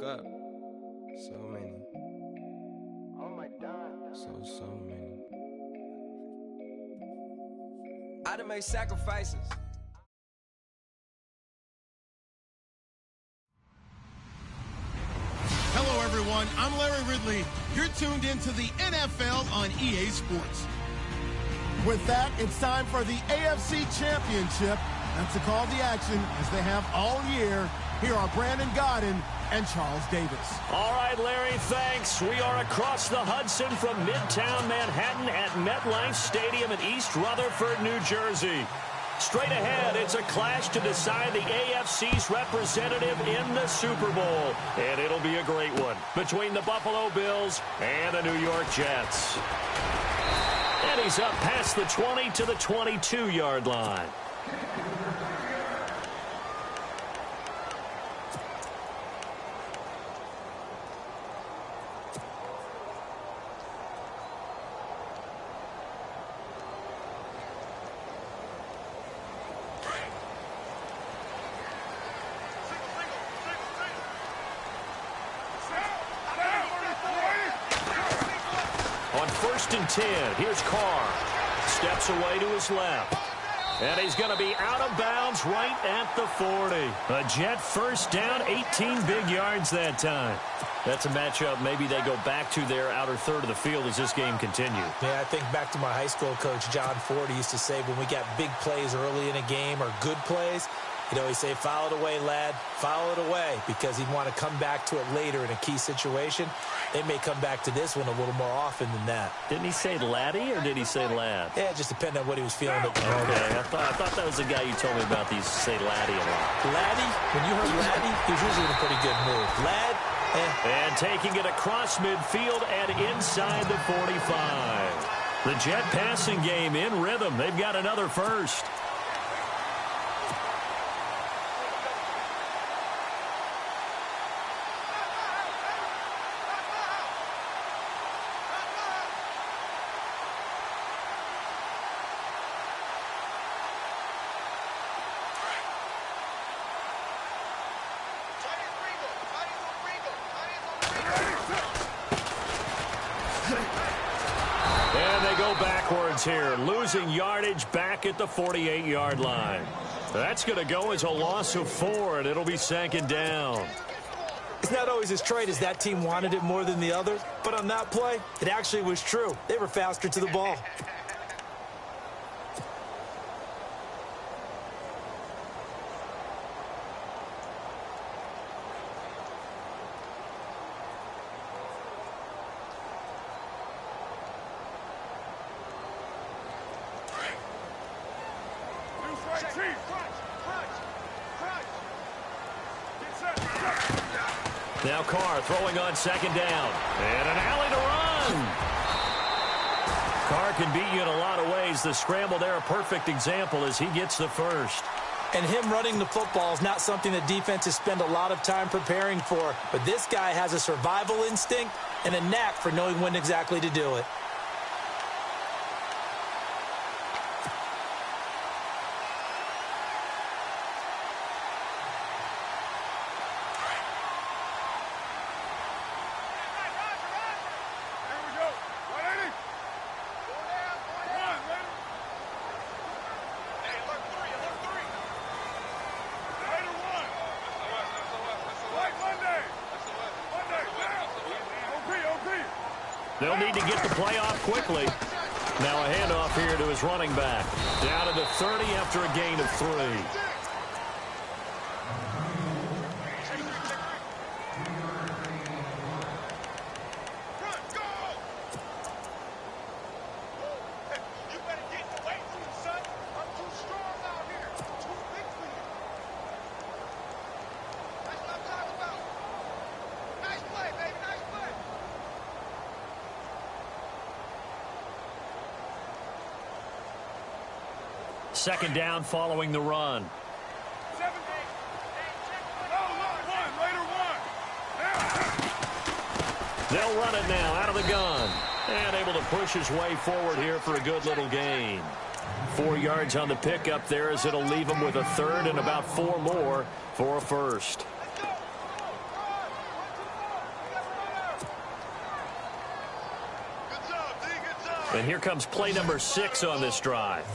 up. So many. Oh my God. So many. I done made sacrifices. Hello, everyone. I'm Larry Ridley. You're tuned into the NFL on EA Sports. With that, it's time for the AFC Championship. That's to call the action, as they have all year. Here are Brandon Godden and Charles Davis. All right, Larry, thanks. We are across the Hudson from Midtown Manhattan at MetLife Stadium in East Rutherford, New Jersey. Straight ahead, it's a clash to decide the AFC's representative in the Super Bowl. And it'll be a great one between the Buffalo Bills and the New York Jets. And he's up past the 20 to the 22-yard line. On 1st and 10, here's Carr. Steps away to his left. And he's going to be out of bounds right at the 40. A Jet first down, 18 big yards that time. That's a matchup maybe they go back to their outer third of the field as this game continues. Yeah, I think back to my high school coach, John Ford. He used to say when we got big plays early in a game or good plays, you know, he'd say, foul it away, lad. Foul it away, because he'd want to come back to it later in a key situation. They may come back to this one a little more often than that. Didn't he say laddie or did he say lad? Yeah, it just depended on what he was feeling. Okay, I thought that was the guy you told me about. These say laddie a lot. Laddie? When you heard laddie, he was usually in a pretty good mood. Lad? And taking it across midfield and inside the 45. The Jet passing game in rhythm. They've got another first. Backwards here, losing yardage back at the 48-yard line. That's going to go as a loss of 4, and it'll be 2nd down. It's not always as straight as that team wanted it more than the other, but on that play, it actually was true. They were faster to the ball. Now Carr throwing on 2nd down. And an alley to run. Carr can beat you in a lot of ways. The scramble there, a perfect example as he gets the first. And him running the football is not something that defenses spend a lot of time preparing for. But this guy has a survival instinct and a knack for knowing when exactly to do it. They'll need to get the play off quickly. Now a handoff here to his running back. Down to the 30 after a gain of 3. Second down following the run. They'll run it now out of the gun. And able to push his way forward here for a good little gain. 4 yards on the pickup there as it'll leave him with a 3rd and about 4 more for a first. And here comes play number 6 on this drive.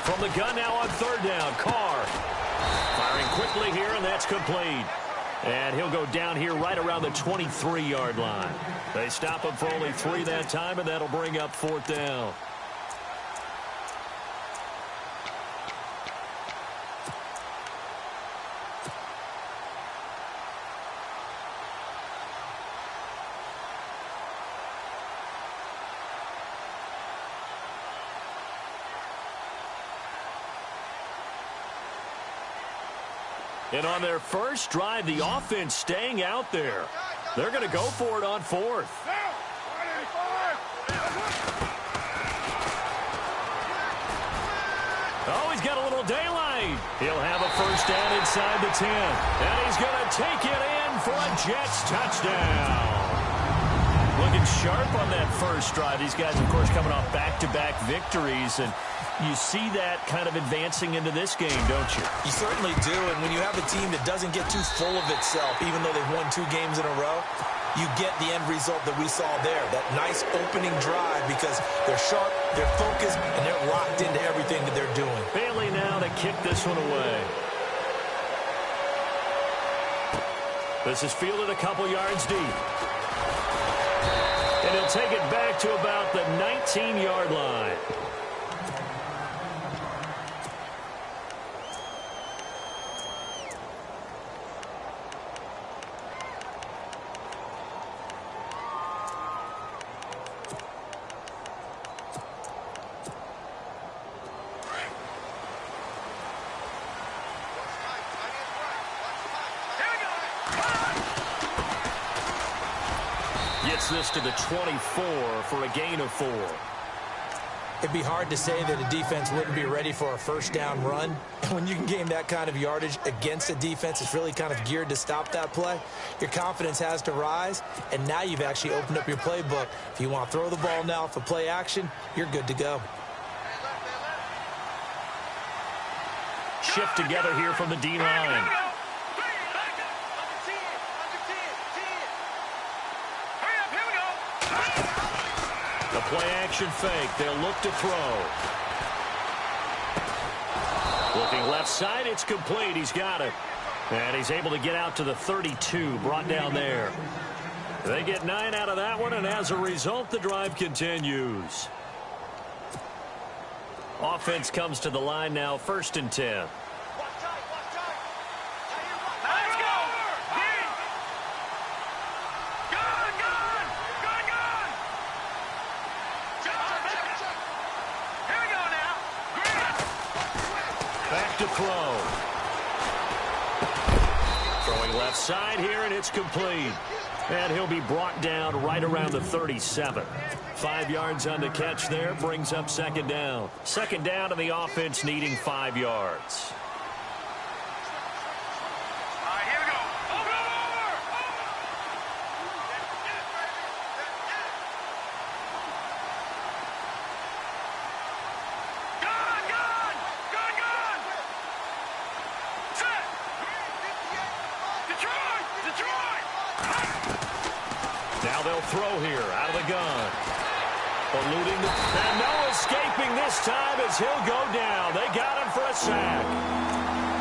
From the gun now on 3rd down, Carr. Firing quickly here, and that's complete. And he'll go down here right around the 23-yard line. They stop him for only 3 that time, and that'll bring up 4th down. And on their first drive, the offense staying out there. They're going to go for it on 4th. Oh, he's got a little daylight. He'll have a first down inside the 10. And he's going to take it in for a Jets touchdown. Looking sharp on that first drive. These guys, of course, coming off back-to-back victories. And you see that kind of advancing into this game, don't you? You certainly do, and when you have a team that doesn't get too full of itself, even though they've won 2 games in a row, you get the end result that we saw there, that nice opening drive, because they're sharp, they're focused, and they're locked into everything that they're doing. Bailey now to kick this one away. This is fielded a couple yards deep. And he'll take it back to about the 19-yard line. Gets this to the 24 for a gain of 4. It'd be hard to say that a defense wouldn't be ready for a first down run. And when you can gain that kind of yardage against a defense that's really kind of geared to stop that play, your confidence has to rise, and now you've actually opened up your playbook. If you want to throw the ball now for play action, you're good to go. Shift together here from the D-line. The play-action fake. They'll look to throw. Looking left side. It's complete. He's got it. And he's able to get out to the 32. Brought down there. They get 9 out of that one, and as a result, the drive continues. Offense comes to the line now. 1st and 10. To throw. Throwing left side here, and it's complete. And he'll be brought down right around the 37. 5 yards on the catch there, brings up 2nd down. 2nd down, and the offense needing 5 yards. Now they'll throw here out of the gun. Eluding and no escaping this time as he'll go down. They got him for a sack.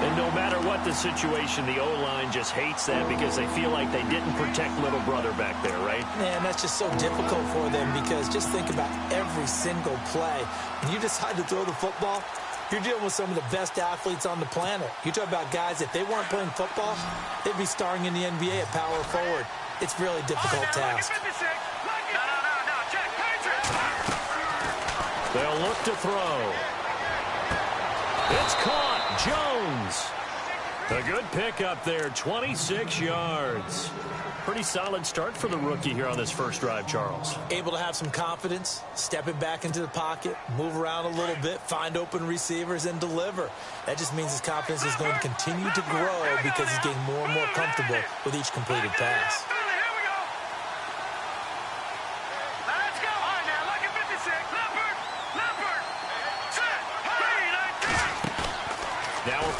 And no matter what the situation, the O-line just hates that because they feel like they didn't protect little brother back there, right? Man, that's just so difficult for them because just think about every single play. When you decide to throw the football, you're dealing with some of the best athletes on the planet. You talk about guys, if they weren't playing football, they'd be starring in the NBA at power forward. It's a really difficult task. They'll look to throw. It's caught. Jones. A good pickup there. 26 yards. Pretty solid start for the rookie here on this first drive, Charles. Able to have some confidence, stepping back into the pocket, move around a little bit, find open receivers, and deliver. That just means his confidence is going to continue to grow because he's getting more and more comfortable with each completed pass.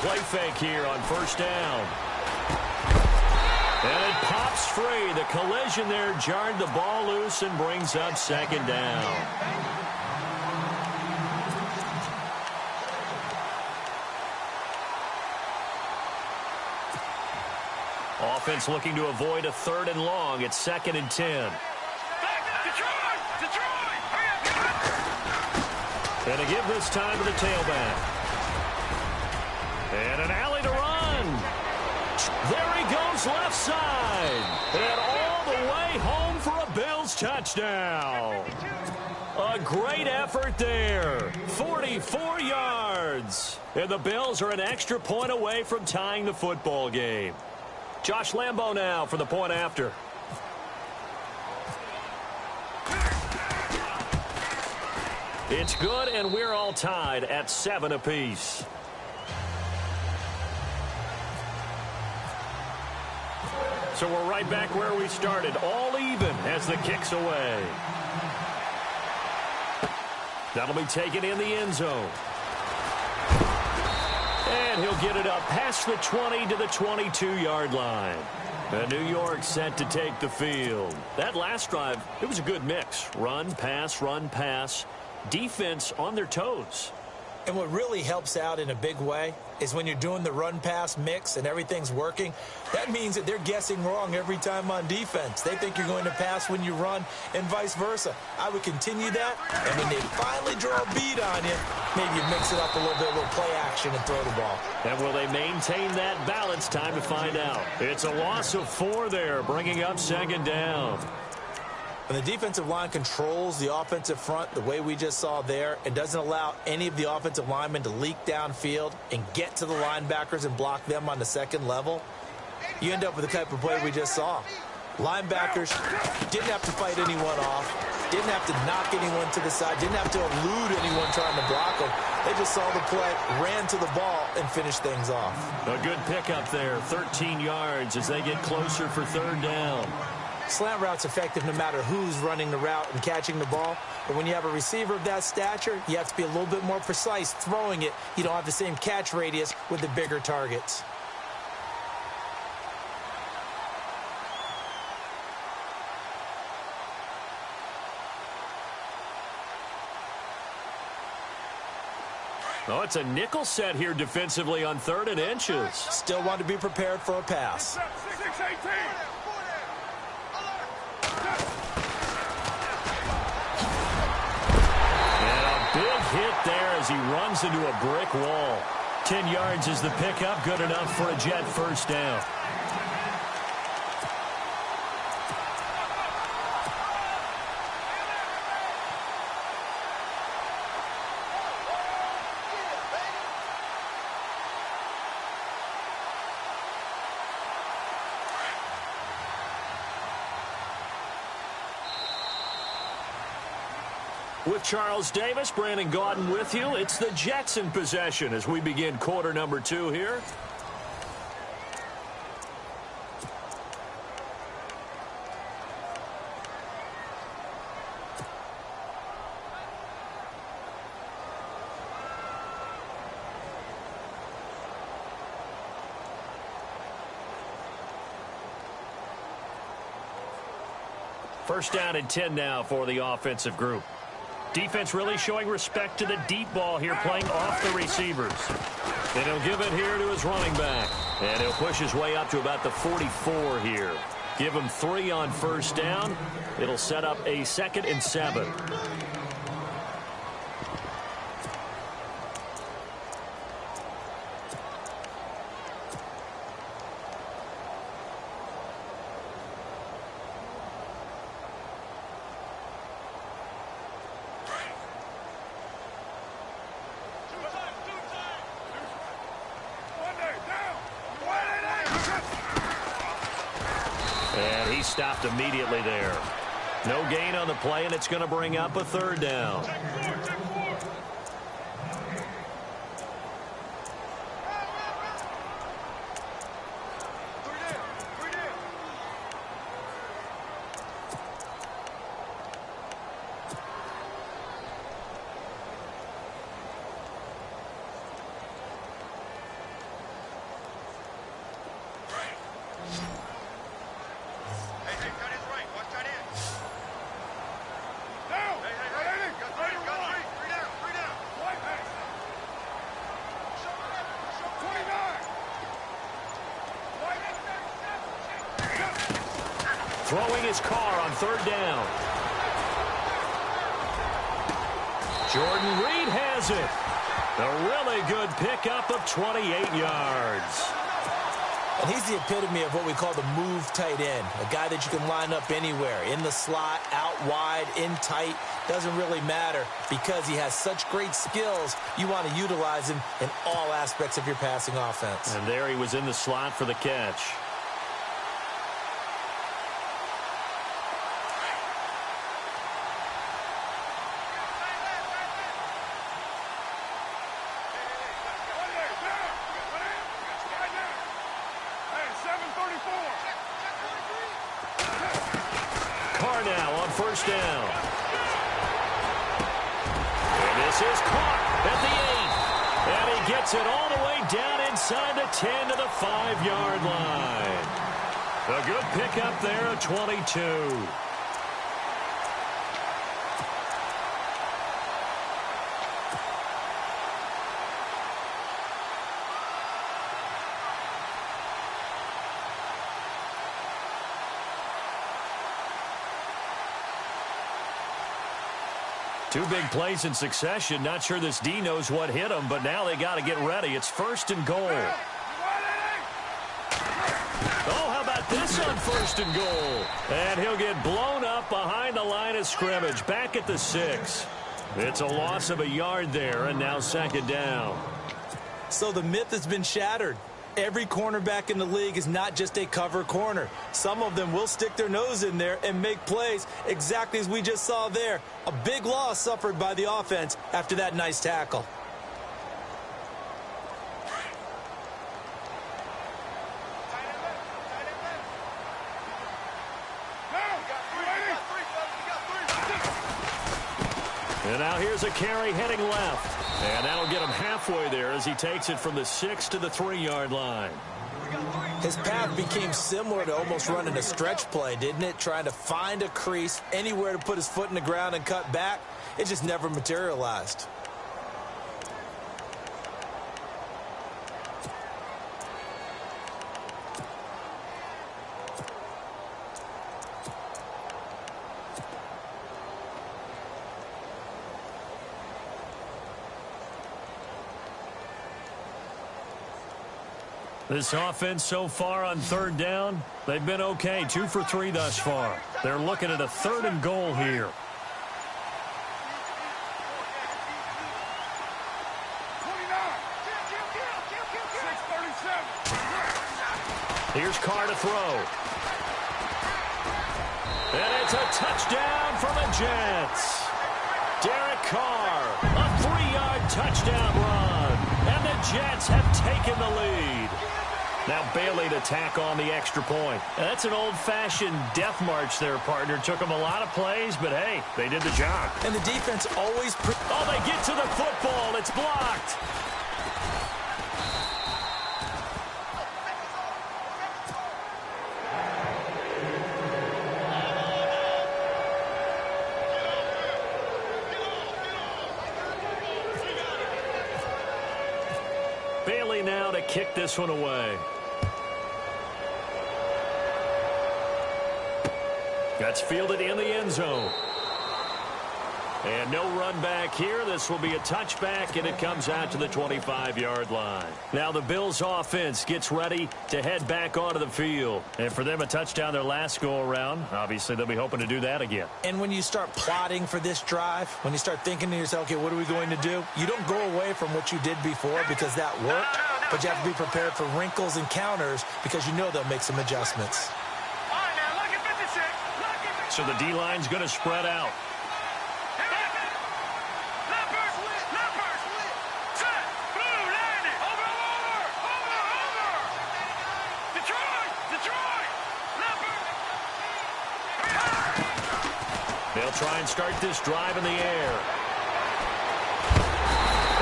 play fake here on first down. And it pops free. The collision there jarred the ball loose and brings up second down. Offense looking to avoid a 3rd and long. It's 2nd and 10. And to give this time to the tailback. And an alley to run. There he goes left side. And all the way home for a Bills touchdown. A great effort there. 44 yards. And the Bills are an extra point away from tying the football game. Josh Lambo now for the point after. It's good, and we're all tied at 7 apiece. So we're right back where we started, all even as the kick's away. That'll be taken in the end zone. And he'll get it up past the 20 to the 22-yard line. And New York set to take the field. That last drive, it was a good mix. Run, pass, defense on their toes. And what really helps out in a big way is when you're doing the run-pass mix and everything's working, that means that they're guessing wrong every time on defense. They think you're going to pass when you run and vice versa. I would continue that, and when they finally draw a beat on you, maybe you mix it up a little bit with play action and throw the ball. And will they maintain that balance? Time to find out. It's a loss of 4 there, bringing up second down. When the defensive line controls the offensive front the way we just saw there, it doesn't allow any of the offensive linemen to leak downfield and get to the linebackers and block them on the second level, you end up with the type of play we just saw. Linebackers didn't have to fight anyone off, didn't have to knock anyone to the side, didn't have to elude anyone trying to block them. They just saw the play, ran to the ball, and finished things off. A good pickup there, 13 yards as they get closer for third down. Slant route's effective no matter who's running the route and catching the ball. But when you have a receiver of that stature, you have to be a little bit more precise throwing it. You don't have the same catch radius with the bigger targets. Oh, it's a nickel set here defensively on 3rd and inches. Still want to be prepared for a pass. 6-18. Big hit there as he runs into a brick wall. 10 yards is the pickup, good enough for a Jet first down. With Charles Davis, Brandon Gaudin with you. It's the Jets in possession as we begin quarter number 2 here. First down and 10 now for the offensive group. Defense really showing respect to the deep ball here, playing off the receivers. And he'll give it here to his running back. And he'll push his way up to about the 44 here. Give him 3 on first down. It'll set up a 2nd and 7. And he stopped immediately there. No gain on the play, and it's going to bring up a 3rd down. throwing his car on third down. Jordan Reed has it. A really good pickup of 28 yards. And he's the epitome of what we call the move tight end, a guy that you can line up anywhere, in the slot, out wide, in tight, doesn't really matter because he has such great skills. You want to utilize him in all aspects of your passing offense. And there he was in the slot for the catch. First down. And this is caught at the 8. And he gets it all the way down inside the 10 to the 5-yard line. A good pickup there at 22. Two big plays in succession. Not sure this D knows what hit him, but now they got to get ready. It's first and goal. Oh, how about this on first and goal? And he'll get blown up behind the line of scrimmage, back at the 6. It's a loss of a yard there, and now second down. So the myth has been shattered. Every cornerback in the league is not just a cover corner. Some of them will stick their nose in there and make plays exactly as we just saw there. A big loss suffered by the offense after that nice tackle. And now here's a carry heading left. And that'll get him halfway there as he takes it from the 6 to the 3-yard line. His path became similar to almost running a stretch play, didn't it? Trying to find a crease, anywhere to put his foot in the ground and cut back. It just never materialized. This offense so far on third down, they've been okay. 2 for 3 thus far. They're looking at a third and goal here. Here's Carr to throw. And it's a touchdown for the Jets. Derek Carr, a 3-yard touchdown run. And the Jets have taken the lead. Now Bailey to tack on the extra point. That's an old-fashioned death march there, partner. Took them a lot of plays, but hey, they did the job. And the defense always... Oh, they get to the football. It's blocked. Bailey now to kick this one away. That's fielded in the end zone. And no run back here. This will be a touchback, and it comes out to the 25-yard line. Now the Bills offense gets ready to head back onto the field. And for them, a touchdown their last go-around. Obviously, they'll be hoping to do that again. And when you start plotting for this drive, when you start thinking to yourself, okay, what are we going to do? You don't go away from what you did before because that worked, but you have to be prepared for wrinkles and counters because you know they'll make some adjustments. So the D-line's going to spread out. They'll try and start this drive in the air.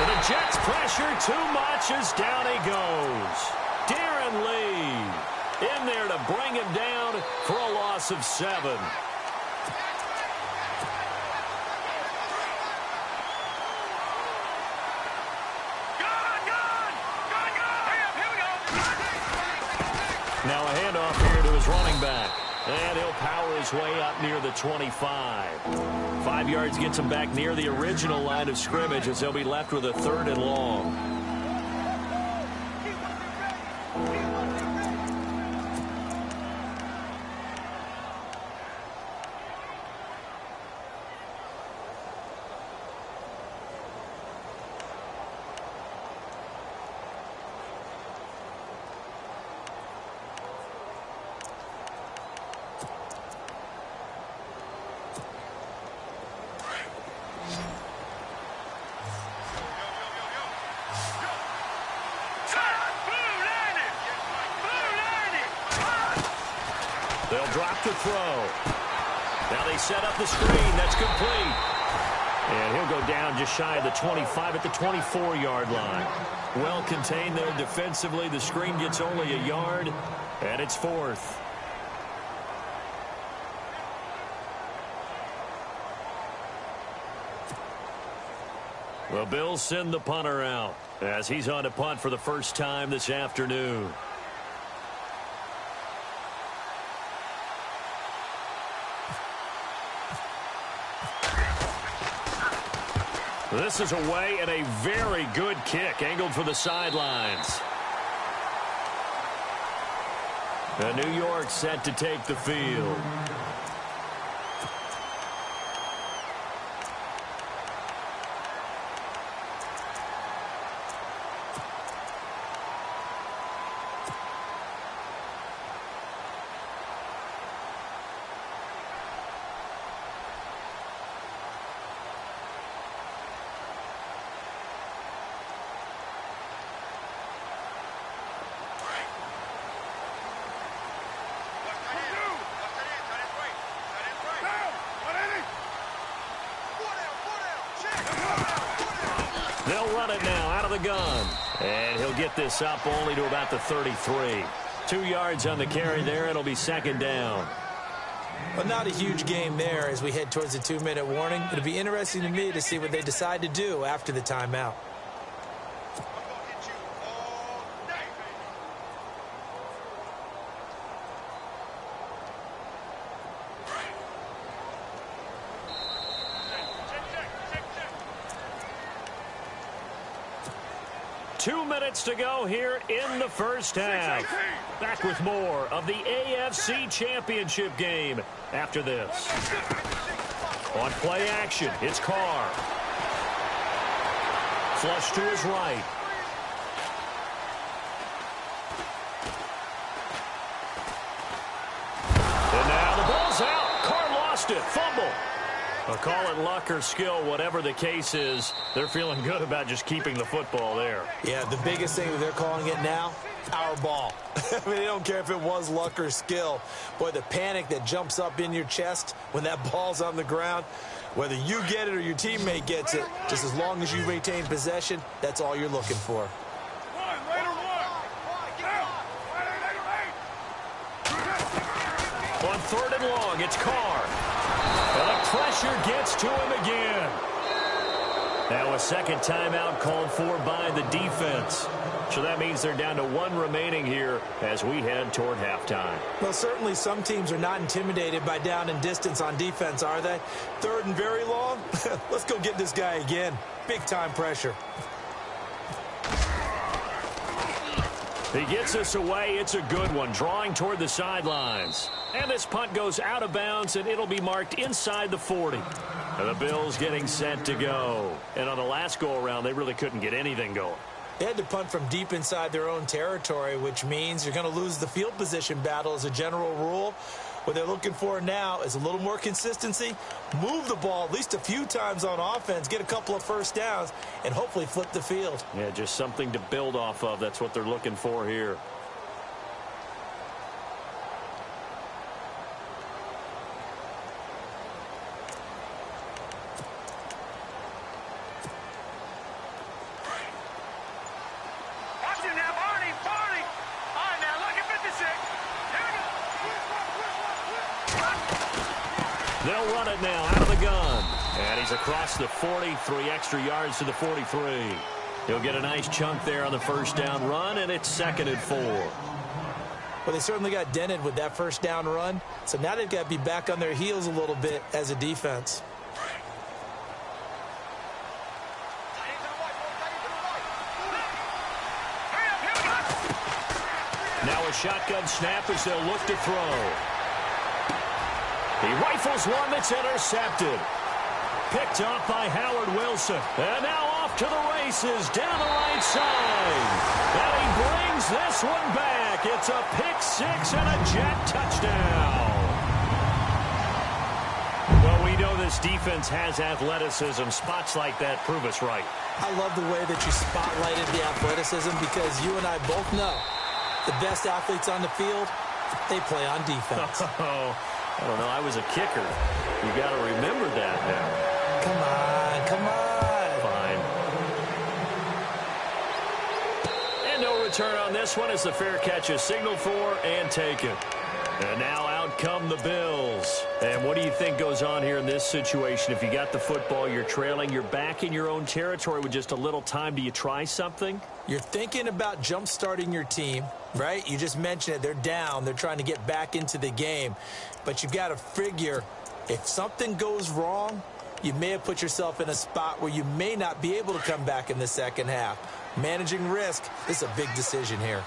And the Jets pressure too much as down he goes. Darren Lee in there to bring him down for a loss of 7. Now a handoff here to his running back. And he'll power his way up near the 25. 5 yards gets him back near the original line of scrimmage as they'll be left with a 3rd and long. They'll drop the throw. Now they set up the screen. That's complete. And he'll go down just shy of the 25 at the 24-yard line. Well contained there defensively. The screen gets only a yard, and it's 4th. The Bills send the punter out as he's on to punt for the first time this afternoon. This is away and a very good kick angled for the sidelines. And New York set to take the field. They'll run it now out of the gun. And he'll get this up only to about the 33. 2 yards on the carry there. It'll be 2nd down. Well, not a huge game there as we head towards the 2-minute warning. It'll be interesting to me to see what they decide to do after the timeout. Two minutes to go here in the first half. Back with more of the AFC Championship game after this. On play action, it's Carr. Flush to his right. And now the ball's out. Carr lost it. Fumble. I'll call it luck or skill, whatever the case is. They're feeling good about just keeping the football there. Yeah, the biggest thing that they're calling it now, our ball. I mean, they don't care if it was luck or skill. Boy, the panic that jumps up in your chest when that ball's on the ground, whether you get it or your teammate gets it, just as long as you retain possession, that's all you're looking for. On 3rd and long, it's Carr. And the pressure gets to him again. Now a second timeout called for by the defense. So that means they're down to 1 remaining here as we head toward halftime. Well, certainly some teams are not intimidated by down and distance on defense, are they? 3rd and very long? Let's go get this guy again. Big-time pressure. He gets this away. It's a good one, drawing toward the sidelines. And this punt goes out of bounds, and it'll be marked inside the 40. And the Bills getting set to go. And on the last go-around, they really couldn't get anything going. They had to punt from deep inside their own territory, which means you're going to lose the field position battle as a general rule. What they're looking for now is a little more consistency, move the ball at least a few times on offense, get a couple of first downs, and hopefully flip the field. Yeah, just something to build off of. That's what they're looking for here. They'll run it now out of the gun. And he's across the 40, 3 extra yards to the 43. He'll get a nice chunk there on the first down run, and it's 2nd and 4. Well, they certainly got dented with that first down run. So now they've got to be back on their heels a little bit as a defense. Now a shotgun snap as they'll look to throw. He rifles one that's intercepted. Picked off by Howard Wilson. And now off to the races down the right side. And he brings this one back. It's a pick six and a Jet touchdown. Well, we know this defense has athleticism. Spots like that prove us right. I love the way that you spotlighted the athleticism because you and I both know the best athletes on the field, they play on defense. Oh, I don't know. I was a kicker. You got to remember that now. Come on, come on. Fine. And no return on this one as the fair catch is signaled for and taken. And now out come the Bills. And what do you think goes on here in this situation? If you got the football, you're trailing, you're back in your own territory with just a little time. Do you try something? You're thinking about jump-starting your team, right? You just mentioned it. They're down. They're trying to get back into the game. But you've got to figure if something goes wrong, you may have put yourself in a spot where you may not be able to come back in the second half. Managing risk is a big decision here.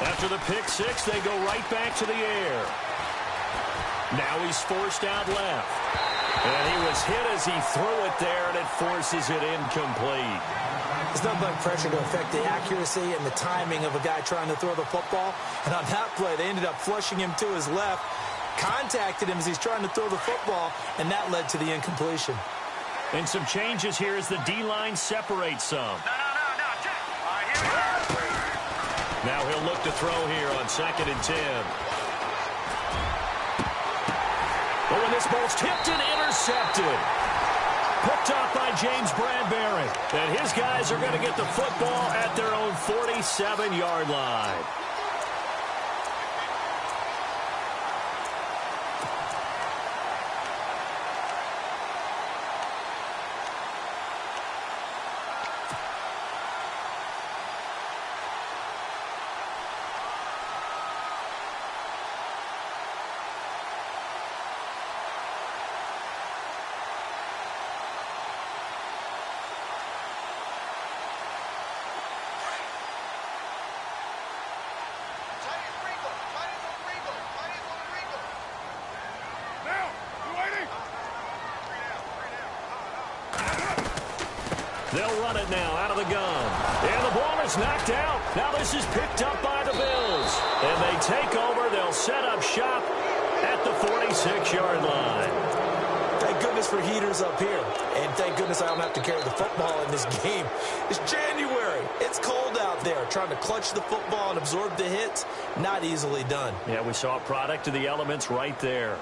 After the pick six, they go right back to the air. Now he's forced out left. And he was hit as he threw it there, and it forces it incomplete. There's nothing like pressure to affect the accuracy and the timing of a guy trying to throw the football. And on that play, they ended up flushing him to his left, contacted him as he's trying to throw the football, and that led to the incompletion. And some changes here as the D-line separates some. Now he'll look to throw here on 2nd and 10. Oh, and this ball's tipped and intercepted. Picked off by James Bradbury. And his guys are going to get the football at their own 47-yard line. They'll run it now out of the gun. And the ball is knocked out. Now this is picked up by the Bills. And they take over. They'll set up shop at the 46-yard line. Thank goodness for heaters up here. And thank goodness I don't have to carry the football in this game. It's January. It's cold out there. Trying to clutch the football and absorb the hits, not easily done. Yeah, we saw a product of the elements right there.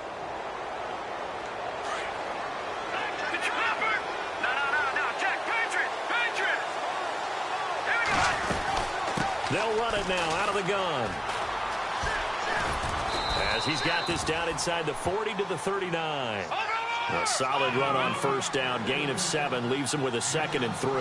They'll run it now out of the gun. As he's got this down inside the 40 to the 39. A solid run on first down. Gain of 7 leaves him with a 2nd and 3.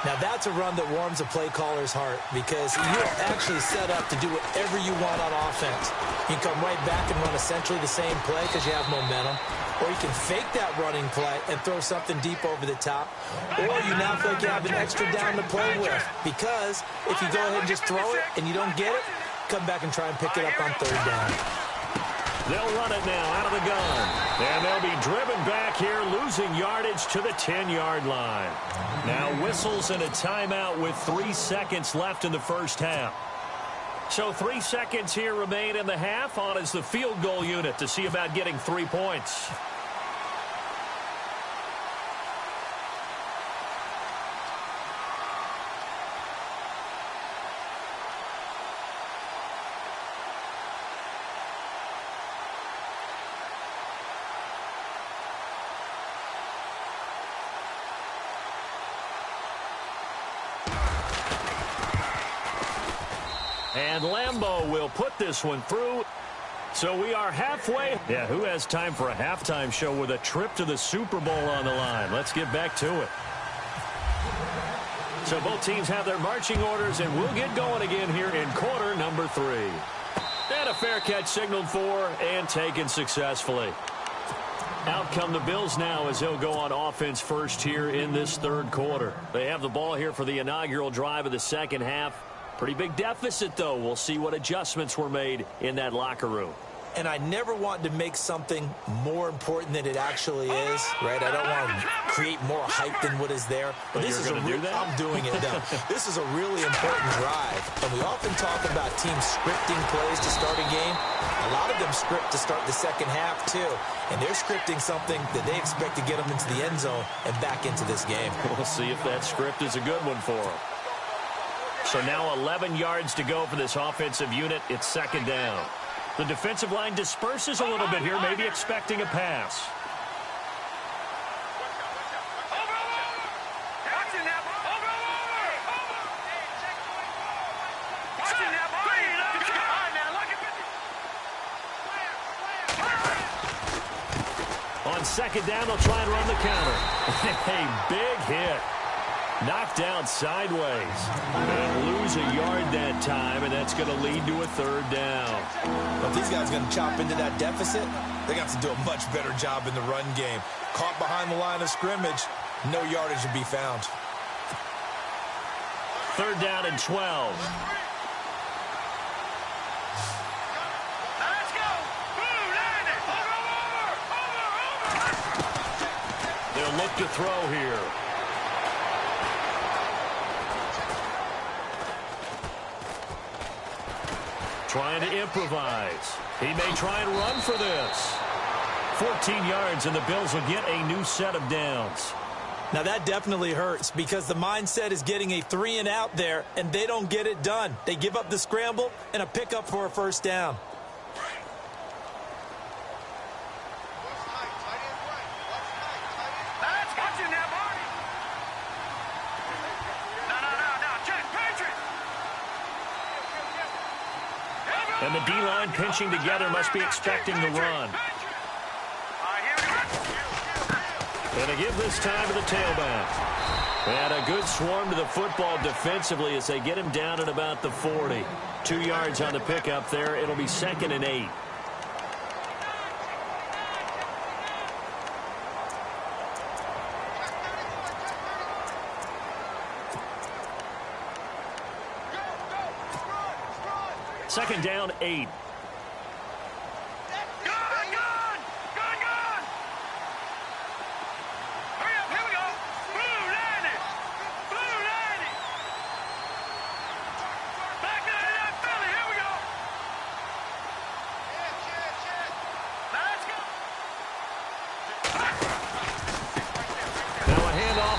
Now that's a run that warms a play caller's heart because you're actually set up to do whatever you want on offense. You can come right back and run essentially the same play because you have momentum. Or you can fake that running play and throw something deep over the top. Or you now feel like you have an extra down to play with. Because if you go ahead and just throw it and you don't get it, come back and try and pick it up on 3rd down. They'll run it now out of the gun. And they'll be driven back here, losing yardage to the 10-yard line. Now whistles and a timeout with 3 seconds left in the first half. So 3 seconds here remain in the half. On is the field goal unit to see about getting 3 points. And Lambeau will put this one through. So we are halfway. Yeah, who has time for a halftime show with a trip to the Super Bowl on the line? Let's get back to it. So both teams have their marching orders, and we'll get going again here in quarter number 3. And a fair catch signaled for and taken successfully. Out come the Bills now as they'll go on offense first here in this third quarter. They have the ball here for the inaugural drive of the second half. Pretty big deficit, though. We'll see what adjustments were made in that locker room. And I never want to make something more important than it actually is, right? I don't want to create more hype than what is there. But this you're is going to do that? I'm doing it now. This is a really important drive. And we often talk about teams scripting plays to start a game. A lot of them script to start the second half, too. And they're scripting something that they expect to get them into the end zone and back into this game. We'll see if that script is a good one for them. So now 11 yards to go for this offensive unit. It's second down. The defensive line disperses a little bit here, maybe expecting a pass. On second down, they'll try and run the counter. A big hit. Knocked down sideways. And lose a yard that time, and that's going to lead to a third down. But if these guys are going to chop into that deficit, they're going to have to do a much better job in the run game. Caught behind the line of scrimmage, no yardage to be found. Third down and 12. They'll look to throw here. Trying to improvise. He may try and run for this. 14 yards, and the Bills will get a new set of downs. Now, that definitely hurts because the mindset is getting a 3-and-out there, and they don't get it done. They give up the scramble and a pickup for a first down. And the D-line pinching together must be expecting the run. And a give this time to the tailback. And a good swarm to the football defensively as they get him down at about the 40. 2 yards on the pickup there. It'll be 2nd and 8. Second down, 8.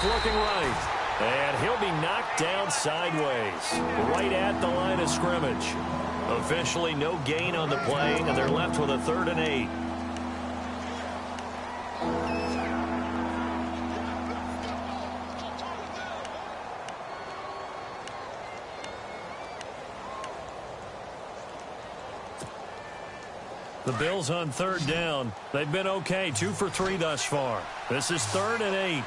Looking right, and he'll be knocked down sideways, right at the line of scrimmage. Officially no gain on the play, and they're left with a 3rd and 8. The Bills on 3rd down. They've been okay, 2 for 3 thus far. This is 3rd and 8.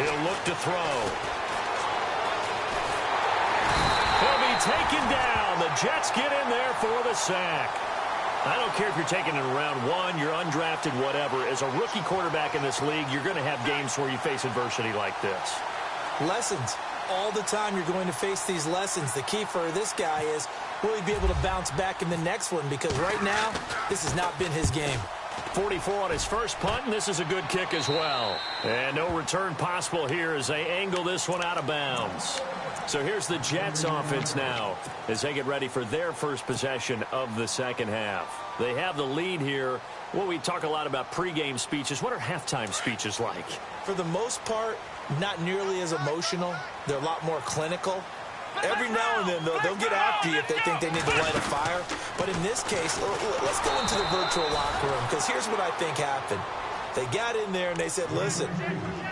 He'll look to throw. He'll be taken down. The Jets get in there for the sack. I don't care if you're taking it in round 1, you're undrafted, whatever. As a rookie quarterback in this league, you're going to have games where you face adversity like this. Lessons. All the time you're going to face these lessons. The key for this guy is, will he be able to bounce back in the next one? Because right now, this has not been his game. 44 on his first punt, and this is a good kick as well. And no return possible here as they angle this one out of bounds. So here's the Jets offense now as they get ready for their first possession of the second half. They have the lead here. Well, we talk a lot about pregame speeches. What are halftime speeches like? For the most part, not nearly as emotional. They're a lot more clinical. Every now and then, they'll get after you if they think they need to light a fire. But in this case, let's go into the virtual locker room, because here's what I think happened. They got in there and they said, listen,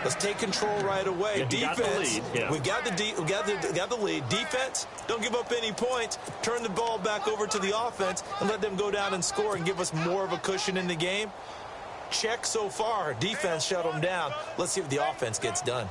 let's take control right away. Defense, we got the lead. Defense, don't give up any points. Turn the ball back over to the offense and let them go down and score and give us more of a cushion in the game. check so far. Defense shut them down. Let's see if the offense gets done.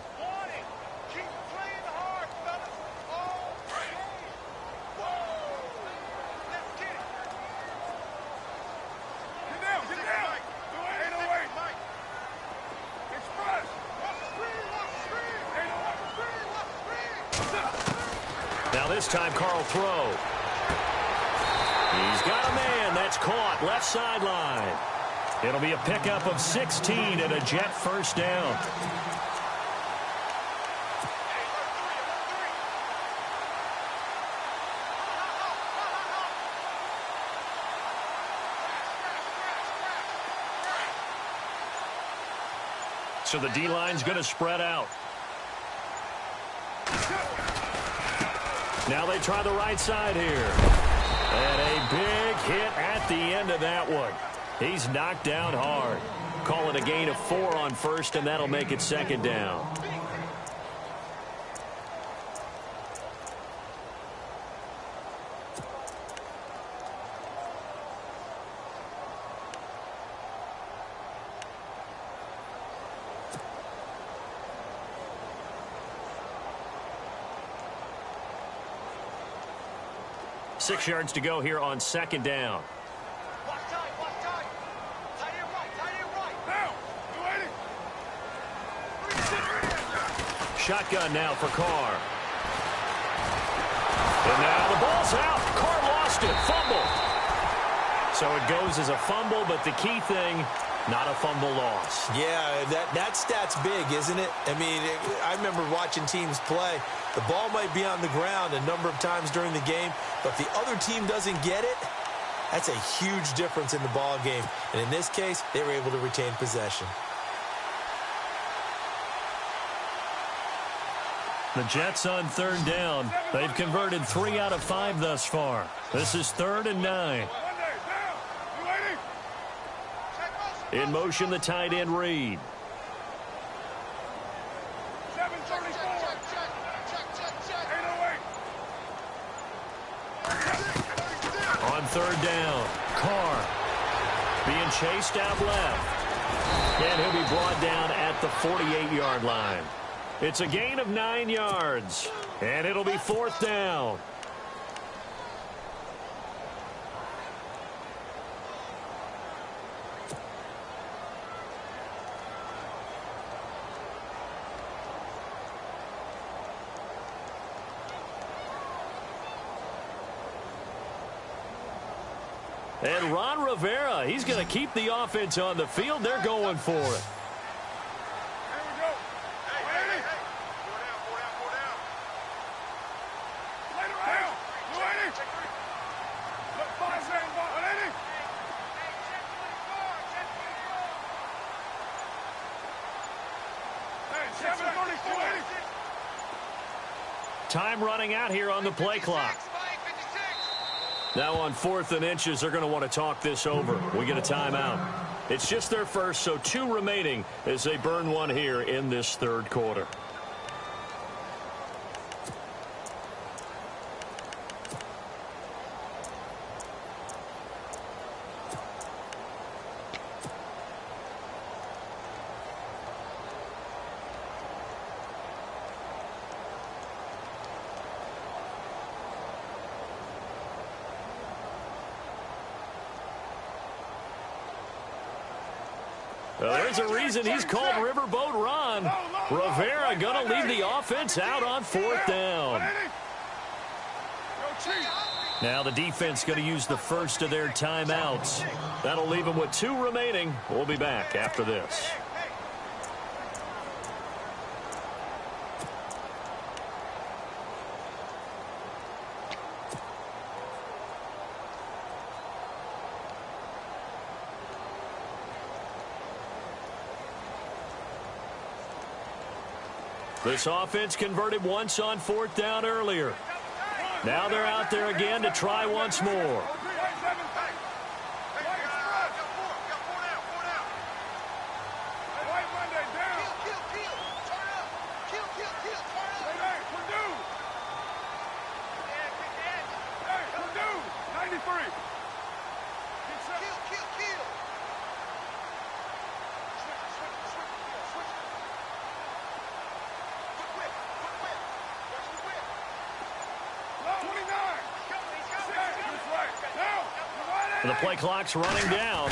This time, Carl throw. He's got a man. That's caught. Left sideline. It'll be a pickup of 16 and a Jet first down. So the D-line's going to spread out. Now they try the right side here. And a big hit at the end of that one. He's knocked down hard. Call it a gain of 4 on first, and that'll make it second down. Six yards to go here on second down. Shotgun now for Carr. And now the ball's out. Carr lost it. Fumble. So it goes as a fumble, but the key thing, not a fumble loss. Yeah, that stat's big, isn't it? I mean, I remember watching teams play. The ball might be on the ground a number of times during the game, but if the other team doesn't get it, that's a huge difference in the ball game. And in this case, they were able to retain possession. The Jets on third down. They've converted 3 out of 5 thus far. This is 3rd and 9. In motion, the tight end Reed. On third down, Carr being chased out left. And he'll be brought down at the 48-yard line. It's a gain of 9 yards, and it'll be 4th down. And Ron Rivera, he's going to keep the offense on the field. They're going for it. Time running out here on the play clock. Now on 4th and inches, they're going to want to talk this over. We get a timeout. It's just their first, so 2 remaining as they burn one here in this 3rd quarter. Well, there's a reason he's called Riverboat Ron. Rivera going to leave the offense out on 4th down. Now the defense going to use the first of their timeouts. That'll leave them with 2 remaining. We'll be back after this. This offense converted once on 4th down earlier. Now they're out there again to try once more. The play clock's running down.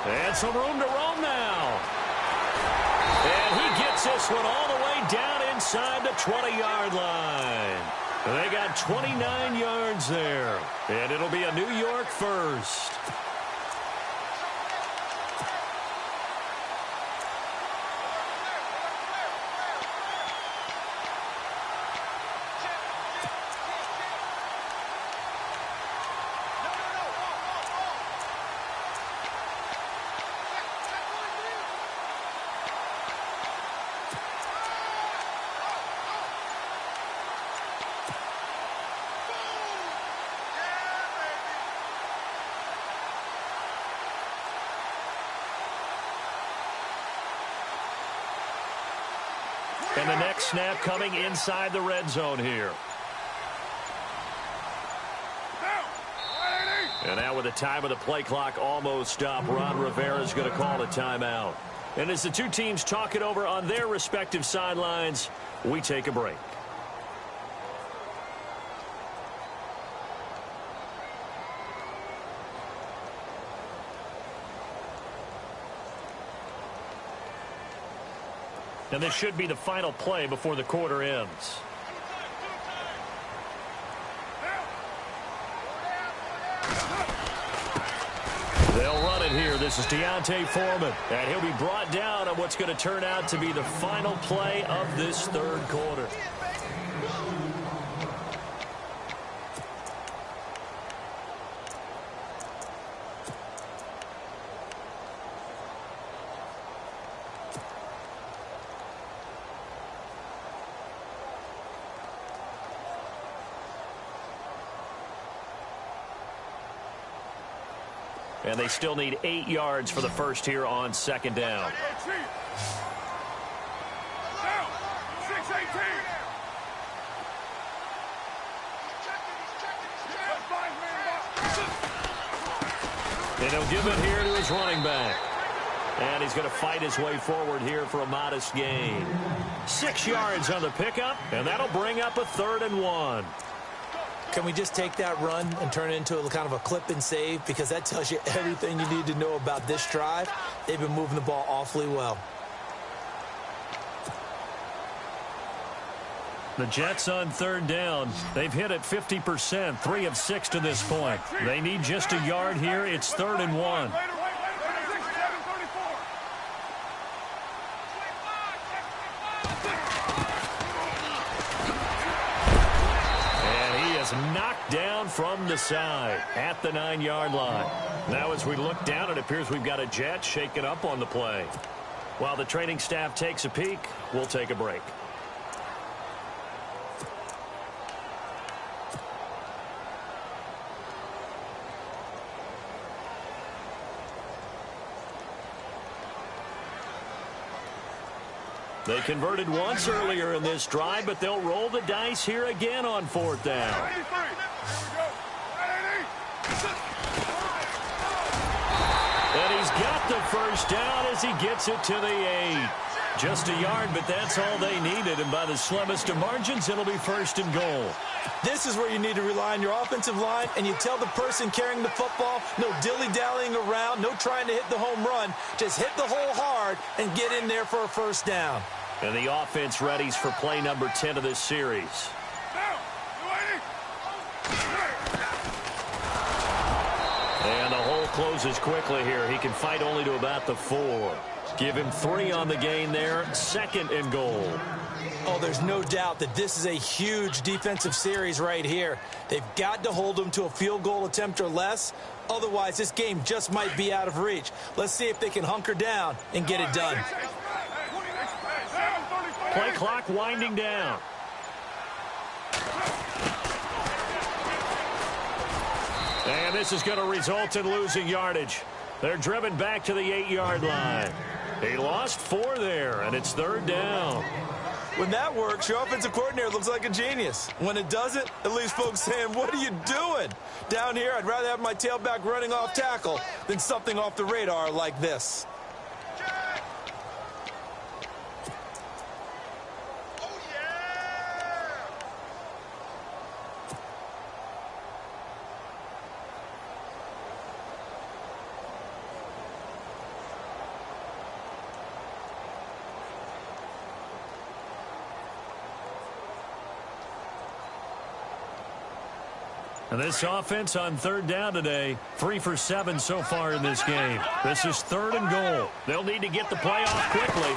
And some room to roam now. And he gets this one all the way down inside the 20-yard line. They got 29 yards there. And it'll be a New York first. And the next snap coming inside the red zone here. And now with the time of the play clock almost up, Ron Rivera is going to call a timeout. And as the two teams talk it over on their respective sidelines, we take a break. And this should be the final play before the quarter ends. They'll run it here. This is Deontay Foreman. And he'll be brought down on what's going to turn out to be the final play of this third quarter. And they still need 8 yards for the first here on second down. And he'll give it here to his running back. And he's going to fight his way forward here for a modest gain. 6 yards on the pickup, and that'll bring up a 3rd and 1. Can we just take that run and turn it into a kind of a clip and save? Because that tells you everything you need to know about this drive. They've been moving the ball awfully well. The Jets on 3rd down. They've hit it 50%, 3 of 6 to this point. They need just a yard here. It's 3rd and 1. Knocked down from the side at the 9-yard line. Now as we look down, it appears we've got a Jet shaken up on the play. While the training staff takes a peek, we'll take a break. They converted once earlier in this drive, but they'll roll the dice here again on 4th down. And he's got the first down as he gets it to the 8. Just a yard, but that's all they needed. And by the slimmest of margins, it'll be 1st and goal. This is where you need to rely on your offensive line, and you tell the person carrying the football, no dilly-dallying around, no trying to hit the home run. Just hit the hole hard and get in there for a 1st down. And the offense readies for play number 10 of this series. And the hole closes quickly here. He can fight only to about the 4. Give him 3 on the gain there. 2nd and goal. Oh, there's no doubt that this is a huge defensive series right here. They've got to hold them to a field goal attempt or less. Otherwise, this game just might be out of reach. Let's see if they can hunker down and get it done. Play clock winding down. And this is going to result in losing yardage. They're driven back to the 8-yard line. They lost 4 there, and it's 3rd down. When that works, your offensive coordinator looks like a genius. When it doesn't, at least folks saying, what are you doing? Down here, I'd rather have my tailback running off tackle than something off the radar like this. And this offense on third down today, 3 for 7 so far in this game. This is 3rd and goal. They'll need to get the play off quickly.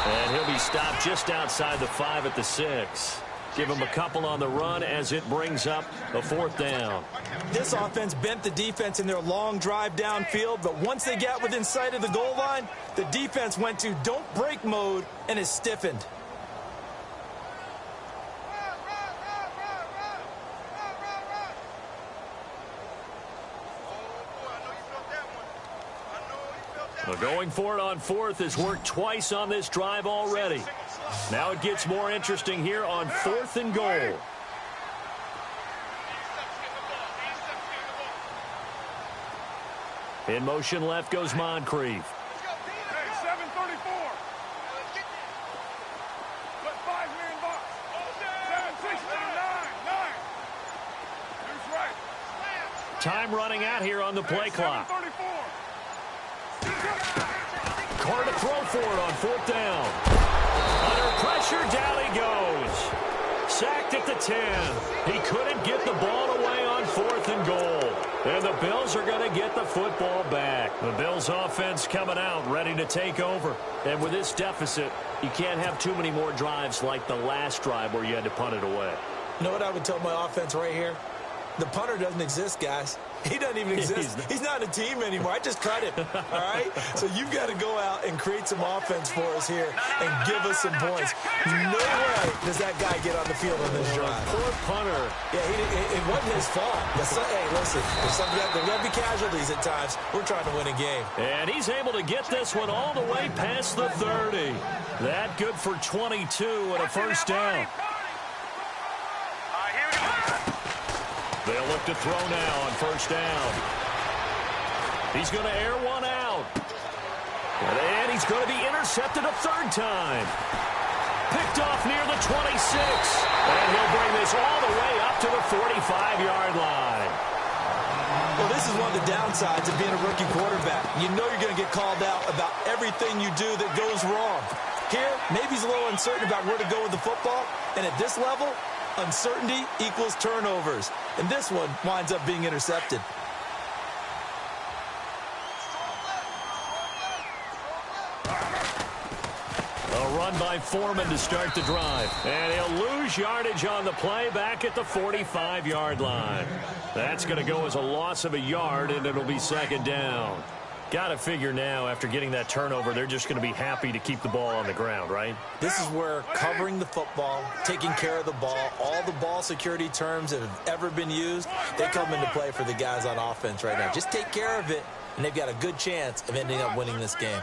And he'll be stopped just outside the 5 at the 6. Give him a couple on the run as it brings up a 4th down. This offense bent the defense in their long drive downfield, but once they got within sight of the goal line, the defense went to don't break mode and is stiffened. Well, going for it on 4th has worked twice on this drive already. Now it gets more interesting here on 4th and goal. In motion left goes Moncrief. Time running out here on the play clock. Carr to throw for it on 4th down. Under pressure, down he goes. Sacked at the 10. He couldn't get the ball away on 4th and goal. And the Bills are going to get the football back. The Bills offense coming out, ready to take over. And with this deficit, you can't have too many more drives like the last drive where you had to punt it away. You know what I would tell my offense right here? The punter doesn't exist, guys. He doesn't even exist. He's not a team anymore. I just cut him, all right? So you've got to go out and create some offense for us here and give us some points. No way does that guy get on the field on this drive. Poor punter. Yeah, it wasn't his fault. Hey, listen, there's going to be casualties at times. We're trying to win a game. And he's able to get this one all the way past the 30. That good for 22 and a 1st down. They'll look to throw now on 1st down. He's going to air one out. And he's going to be intercepted a 3rd time. Picked off near the 26. And he'll bring this all the way up to the 45-yard line. Well, this is one of the downsides of being a rookie quarterback. You know you're going to get called out about everything you do that goes wrong. Here, maybe he's a little uncertain about where to go with the football. And at this level, uncertainty equals turnovers. And this one winds up being intercepted. A run by Foreman to start the drive. And he'll lose yardage on the play back at the 45-yard line. That's going to go as a loss of a yard, and it'll be 2nd down. Got to figure now, after getting that turnover, they're just going to be happy to keep the ball on the ground, right? This is where covering the football, taking care of the ball, all the ball security terms that have ever been used, they come into play for the guys on offense right now. Just take care of it, and they've got a good chance of ending up winning this game.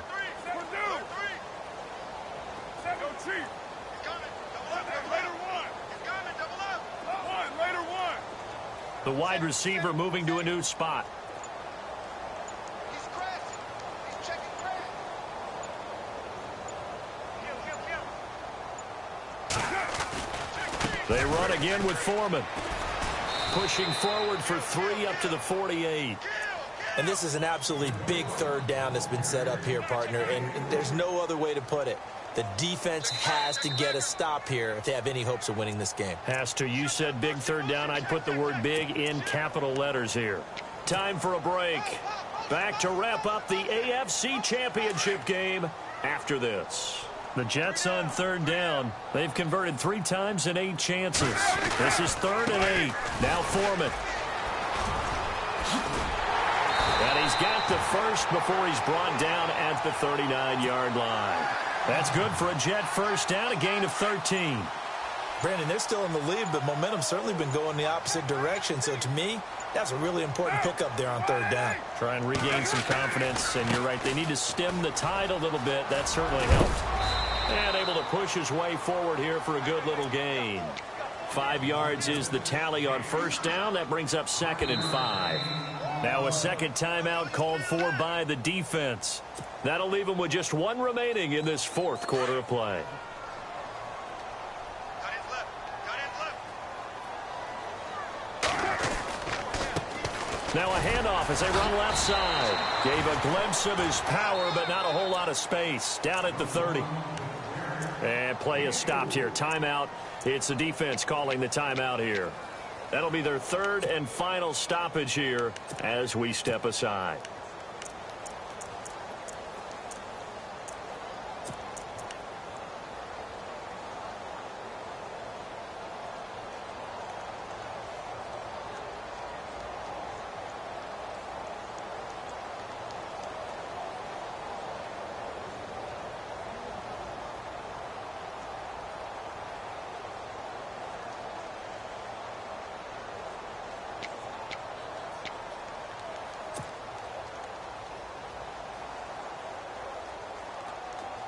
The wide receiver moving to a new spot. They run again with Foreman. Pushing forward for 3 up to the 48. And this is an absolutely big 3rd down that's been set up here, partner. And there's no other way to put it. The defense has to get a stop here if they have any hopes of winning this game. Has to. You said big 3rd down. I'd put the word big in capital letters here. Time for a break. Back to wrap up the AFC Championship game after this. The Jets on 3rd down. They've converted 3 times in 8 chances. This is 3rd and 8. Now Foreman. And he's got the first before he's brought down at the 39-yard line. That's good for a Jet 1st down, a gain of 13. Brandon, they're still in the lead, but momentum's certainly been going the opposite direction. So to me, that's a really important pickup there on 3rd down. Try and regain some confidence, and you're right. They need to stem the tide a little bit. That certainly helped. And able to push his way forward here for a good little gain. 5 yards is the tally on 1st down. That brings up 2nd and 5. Now a 2nd timeout called for by the defense. That'll leave them with just 1 remaining in this 4th quarter of play. Now a handoff as they run left side. Gave a glimpse of his power, but not a whole lot of space. Down at the 30. And play is stopped here. Timeout. It's the defense calling the timeout here. That'll be their third and final stoppage here as we step aside.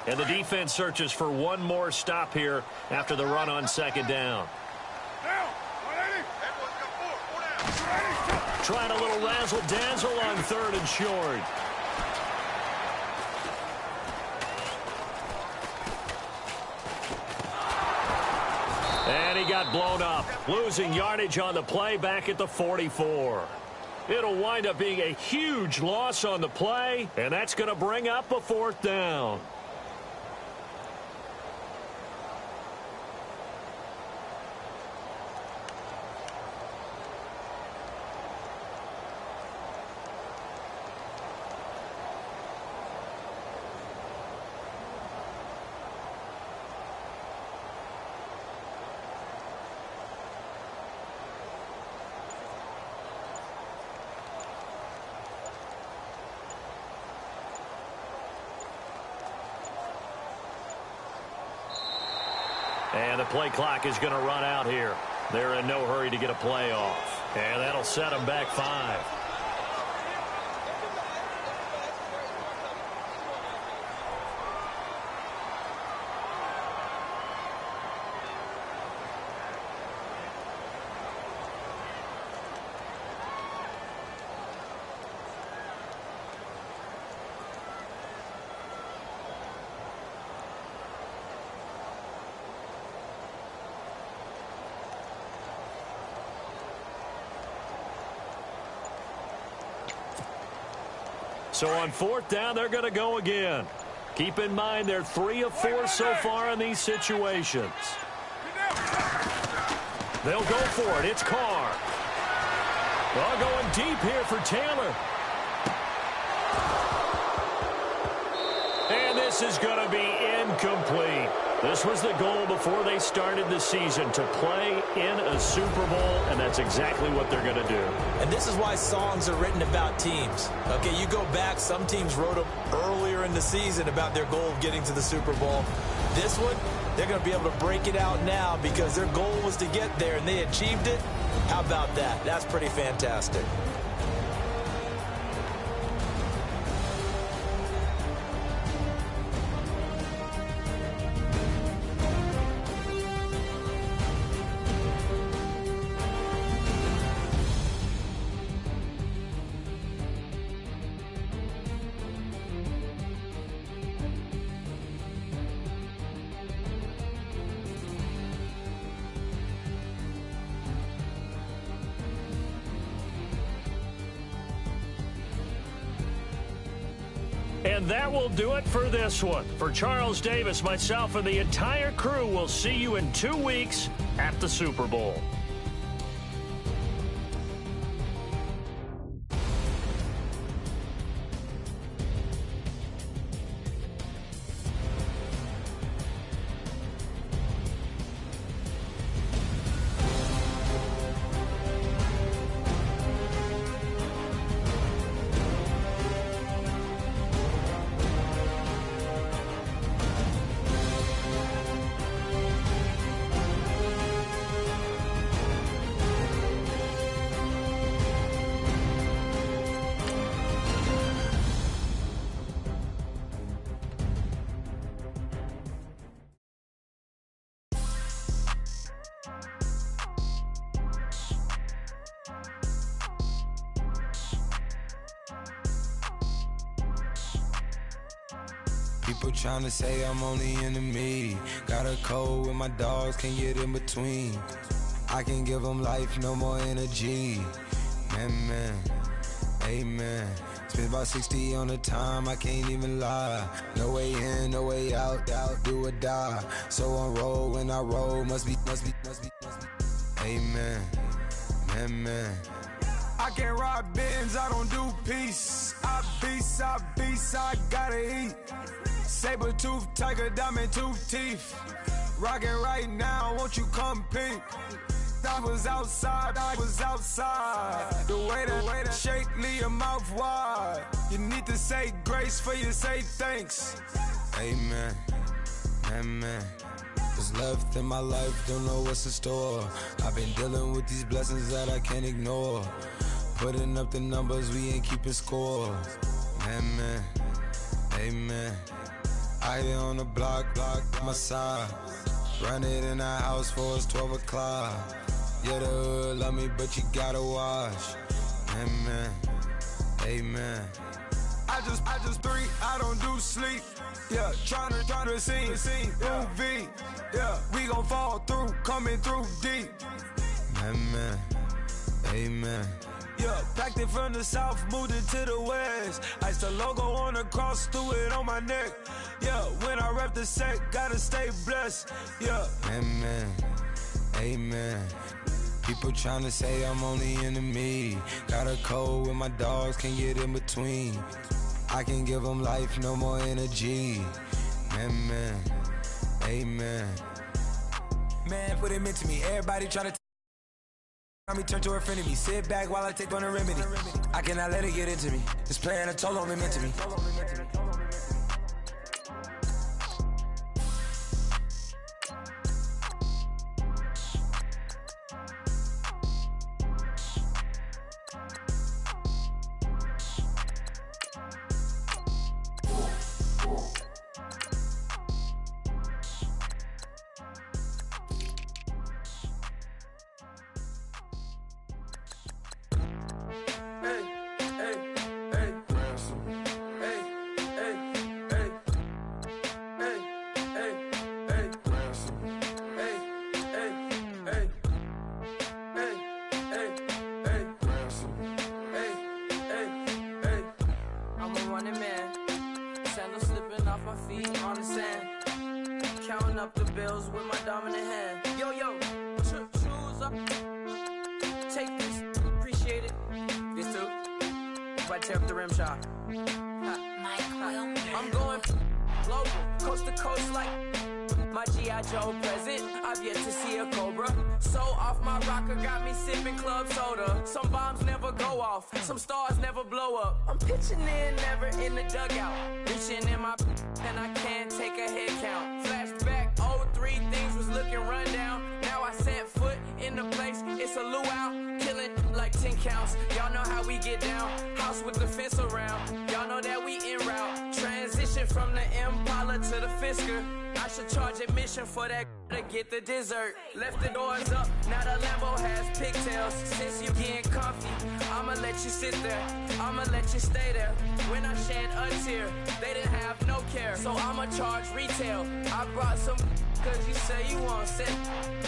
And the defense searches for one more stop here after the run on second down. Trying a little razzle-dazzle on third and short. And he got blown up, losing yardage on the play back at the 44. It'll wind up being a huge loss on the play, and that's going to bring up a fourth down. And the play clock is going to run out here. They're in no hurry to get a play off. And that'll set them back 5. So on fourth down, they're going to go again. Keep in mind they're 3 of 4 so far in these situations. They'll go for it. It's Carr. Well, going deep here for Taylor. And this is going to be incomplete. This was the goal before they started the season, to play in a Super Bowl, and that's exactly what they're going to do. And this is why songs are written about teams. Okay, you go back, some teams wrote them earlier in the season about their goal of getting to the Super Bowl. This one, they're going to be able to break it out now because their goal was to get there, and they achieved it. How about that? That's pretty fantastic. And that will do it for this one. For Charles Davis, myself, and the entire crew, will see you in 2 weeks at the Super Bowl. People trying to say I'm only enemy. Got a code with my dogs, can't get in between. I can give them life, no more energy. Man, amen. Spent about 60 on the time, I can't even lie. No way in, no way out, do or die. So on roll, when I roll, must be. Amen, man. I can't ride Benz, I don't do peace. I beast, I gotta eat. Saber tooth, tiger, diamond tooth teeth. Rockin' right now, won't you come peep? I was outside. The way that shake, leave your mouth wide. You need to say grace for you say thanks. Amen, amen. What's left in my life, don't know what's in store. I've been dealing with these blessings that I can't ignore. Putting up the numbers, we ain't keeping score. Amen, amen. I here on the block, my side. Run it in the house for it's 12 o'clock. Yeah, the hood love me, but you gotta watch. Amen, amen. I just three, I don't do sleep. Yeah, tryna see movie. Yeah, we gon' fall through, coming through deep. Amen, amen. Yeah, packed it from the south, moved it to the west. Iced the logo on the cross, threw it on my neck. Yeah, when I rep the set, gotta stay blessed. Yeah, amen, amen. People tryna say I'm only enemy. Got a code with my dogs, can't get in between. I can give them life, no more energy. Amen, amen. Man, what it meant to me, everybody tryna me turn to a friend of me. Sit back while I take on a remedy. I cannot let it get into me. It's playing a toll on me, meant to me. Some stars never blow up. I'm pitching in, never in the dugout. Reaching in my and I can't take a head count. Flashback, 03, things was looking run down. Now I set foot in the place, it's a luau. Killing like 10 counts. Y'all know how we get down. House with the fence around. Y'all know that we en route. Transition from the Impala to the Fisker. I should charge admission for that to get the dessert. Left the doors up, now the Lambo has pigtails. Since you getting comfy, I'ma let you sit there, I'ma let you stay there. When I shed a tear, they didn't have no care. So I'ma charge retail. I brought some cause you say you want sick.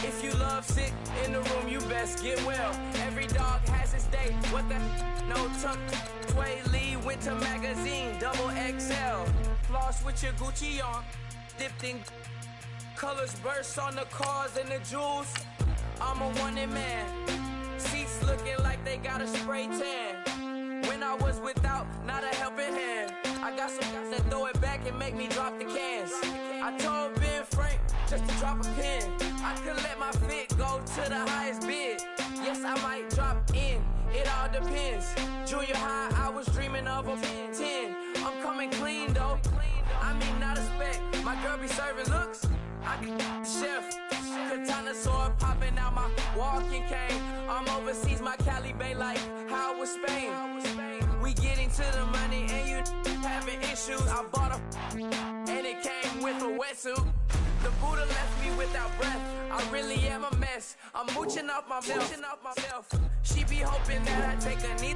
If you love sick in the room, you best get well. Every dog has its day. What the no tuck. Tway Lee Winter Magazine, double XL. Floss with your Gucci on. Dipped in colors burst on the cars and the jewels. I'm a wanted man. Seats looking like they got a spray tan. When I was without, not a helping hand. I got some guys that throw it back and make me drop the cans. I told Ben Frank just to drop a pin. I could let my fit go to the highest bid. Yes, I might drop in. It all depends. Junior high, I was dreaming of a 10. I'm coming clean though. I mean, not a spec. My girl be serving looks. I can the chef. Katana sword popping out my walking cane. I'm overseas, my Cali Bay like how was Spain. We getting to the money and you having issues. I bought a and it came with a wetsuit. The Buddha left me without breath. I really am a mess. I'm mooching off myself. She be hoping that I take a knee.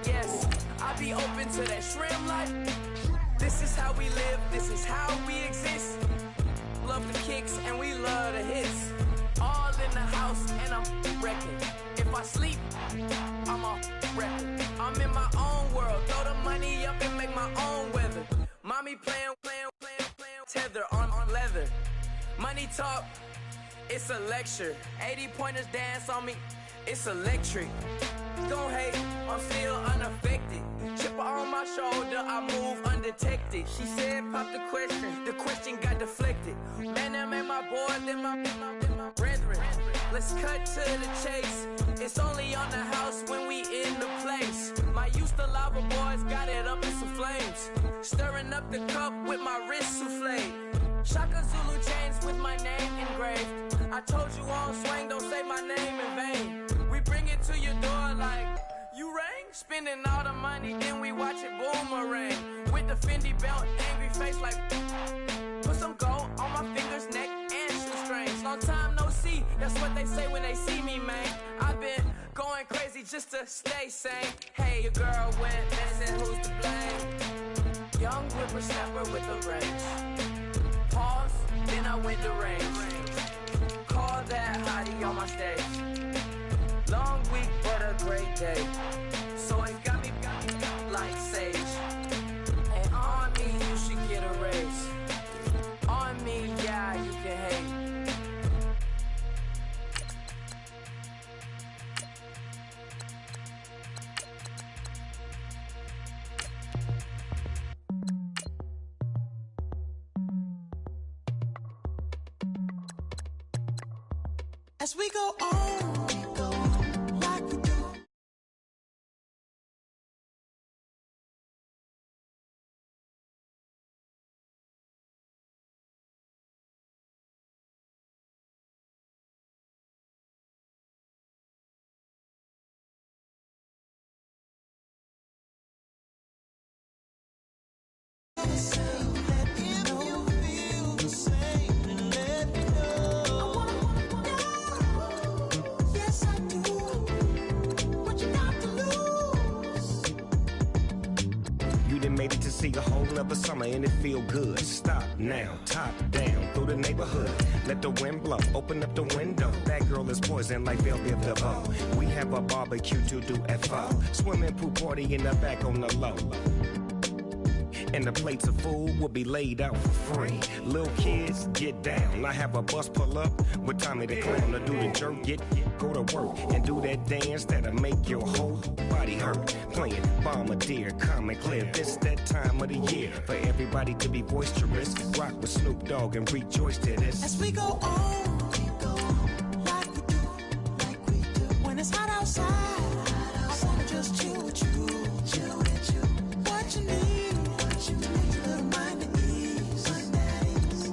Yes, I be open to that shrimp life. This is how we live, this is how we exist. Love the kicks and we love the hits. All in the house and I'm wrecking. If I sleep, I'm a wrecking. I'm in my own world, throw them playing, tether on leather. Money talk, it's a lecture. 80 pointers dance on me, it's electric. Don't hate, I'm still unaffected. Chipper on my shoulder, I move undetected. She said, pop the question got deflected. Man, them ain't my boys, them my brethren. Let's cut to the chase. It's only on the house when we in the place. My used to lava boys got it up in some flames. Stirring up the cup with my wrist souffle. Shaka Zulu chains with my name engraved. I told you on swing, don't say my name in vain. We bring it to your door like, you rang? Spending all the money, then we watch it boomerang. With the Fendi belt, angry face like, put some gold on my fingers, neck, and shoestrings. Long time no see, that's what they say when they see me, man. I've been going crazy just to stay sane. Hey, your girl went missing, who's to blame? Young whippersnapper with a range. Pause, then I went to range. Call that hottie on my stage. Long week, but a great day. So it got me like sage. And on me, you should get a raise. On me, yeah, you can hate. As we go on, like we do. See a whole nother summer and it feel good. Stop now, top down through the neighborhood. Let the wind blow, open up the window. That girl is poison like Belleville DeVoe. We have a barbecue to do FO. Swimming pool party in the back on the low. And the plates of food will be laid out for free. Little kids, get down. I have a bus pull up with Tommy the Clown to do the jerk, go to work and do that dance that'll make your whole body hurt. Playing Bombardier, calm and clear. This that time of the year for everybody to be boisterous. Rock with Snoop Dogg and rejoice to this. As we go on, like we do. When it's hot outside, I wanna just chill with you. What you need. Little mind at ease.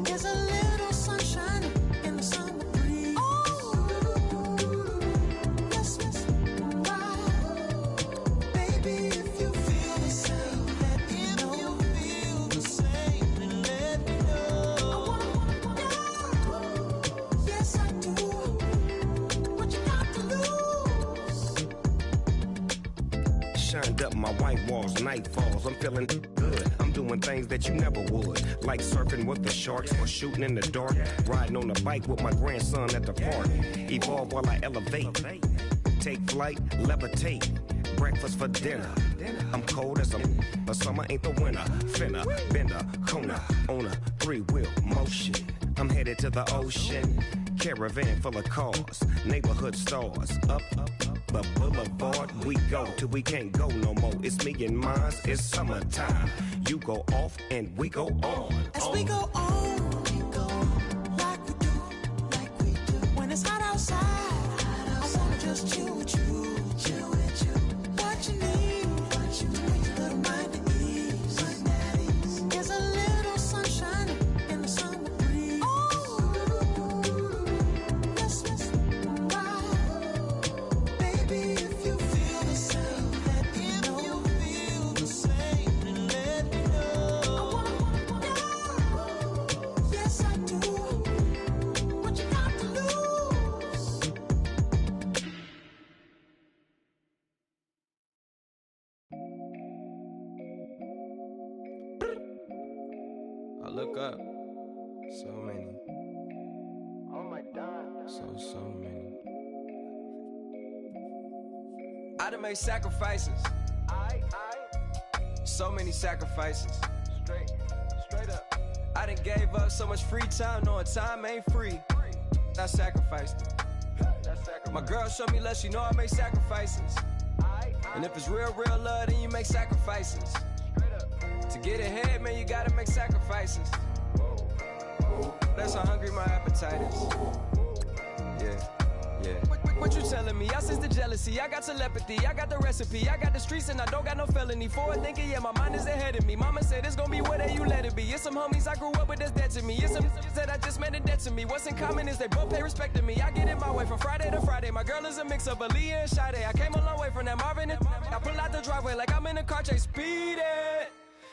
There's a little sunshine in the summer breeze. Oh, yes, right. Baby, if you feel the same, let me know. You feel the same, and let me know. I wanna go. Yes, I do. What you got to lose? Shined up my white walls, night falls. I'm feeling good. I'm doing things that you never would, like surfing with the sharks or shooting in the dark, riding on a bike with my grandson at the park. Evolve while I elevate, take flight, levitate, breakfast for dinner. I'm cold as but summer ain't the winter. Finna, bender, Kona, on a 3-wheel motion. I'm headed to the ocean, caravan full of cars, neighborhood stars, up the boulevard we go till we can't go no more. It's me and mine, it's summertime. You go off and we go on. As we go on, like we do. When it's hot outside, I wanna just chill with you. What you need, little mind at ease. There's a little sunshine in the summer breeze. Oh, yes, right. Baby, if you feel the same, let me know. You feel the same, and let me know. I wanna go. Yes, I do. What you got to lose? I look up, so many. Oh my God. So many. I done made sacrifices. So many sacrifices. gave up so much free time, knowing time ain't free. I sacrificed it. My girl showed me love, she know I make sacrifices. And if it's real, real love, then you make sacrifices. To get ahead, man, you gotta make sacrifices. That's how hungry my appetite is. Yeah. What you telling me? I sense the jealousy, I got telepathy, I got the recipe, I got the streets and I don't got no felony. Forward thinking, yeah, my mind is ahead of me. Mama said it's gonna be whatever you let it be. It's some homies I grew up with that's dead to me. It's some that I just met and dead to me. What's in common is they both pay respect to me. I get in my way from Friday to Friday. My girl is a mix of Aaliyah and Sade. I came a long way from that Marvin and I pull out the driveway like I'm in a car chase speeding.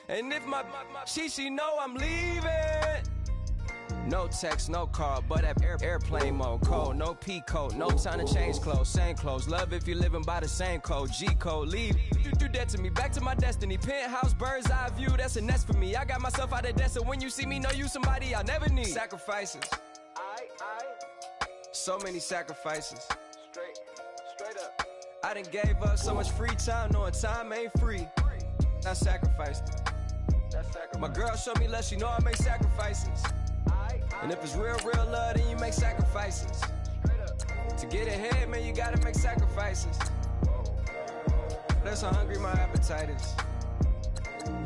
And if my she know I'm leaving. No text, no call, but at airplane mode. Code, no P code, no time to change clothes. Same clothes, love if you're living by the same code. G code, leave. You do that to me, back to my destiny. Penthouse, bird's eye view, that's a nest for me. I got myself out of debt, so when you see me, know you somebody I'll never need. Sacrifices. So many sacrifices. Straight up. I done gave up so much free time, knowing time ain't free. I sacrificed it. My girl showed me love, she know I make sacrifices. And if it's real, real love, then you make sacrifices. To get ahead, man, you gotta make sacrifices. That's how hungry my appetite is.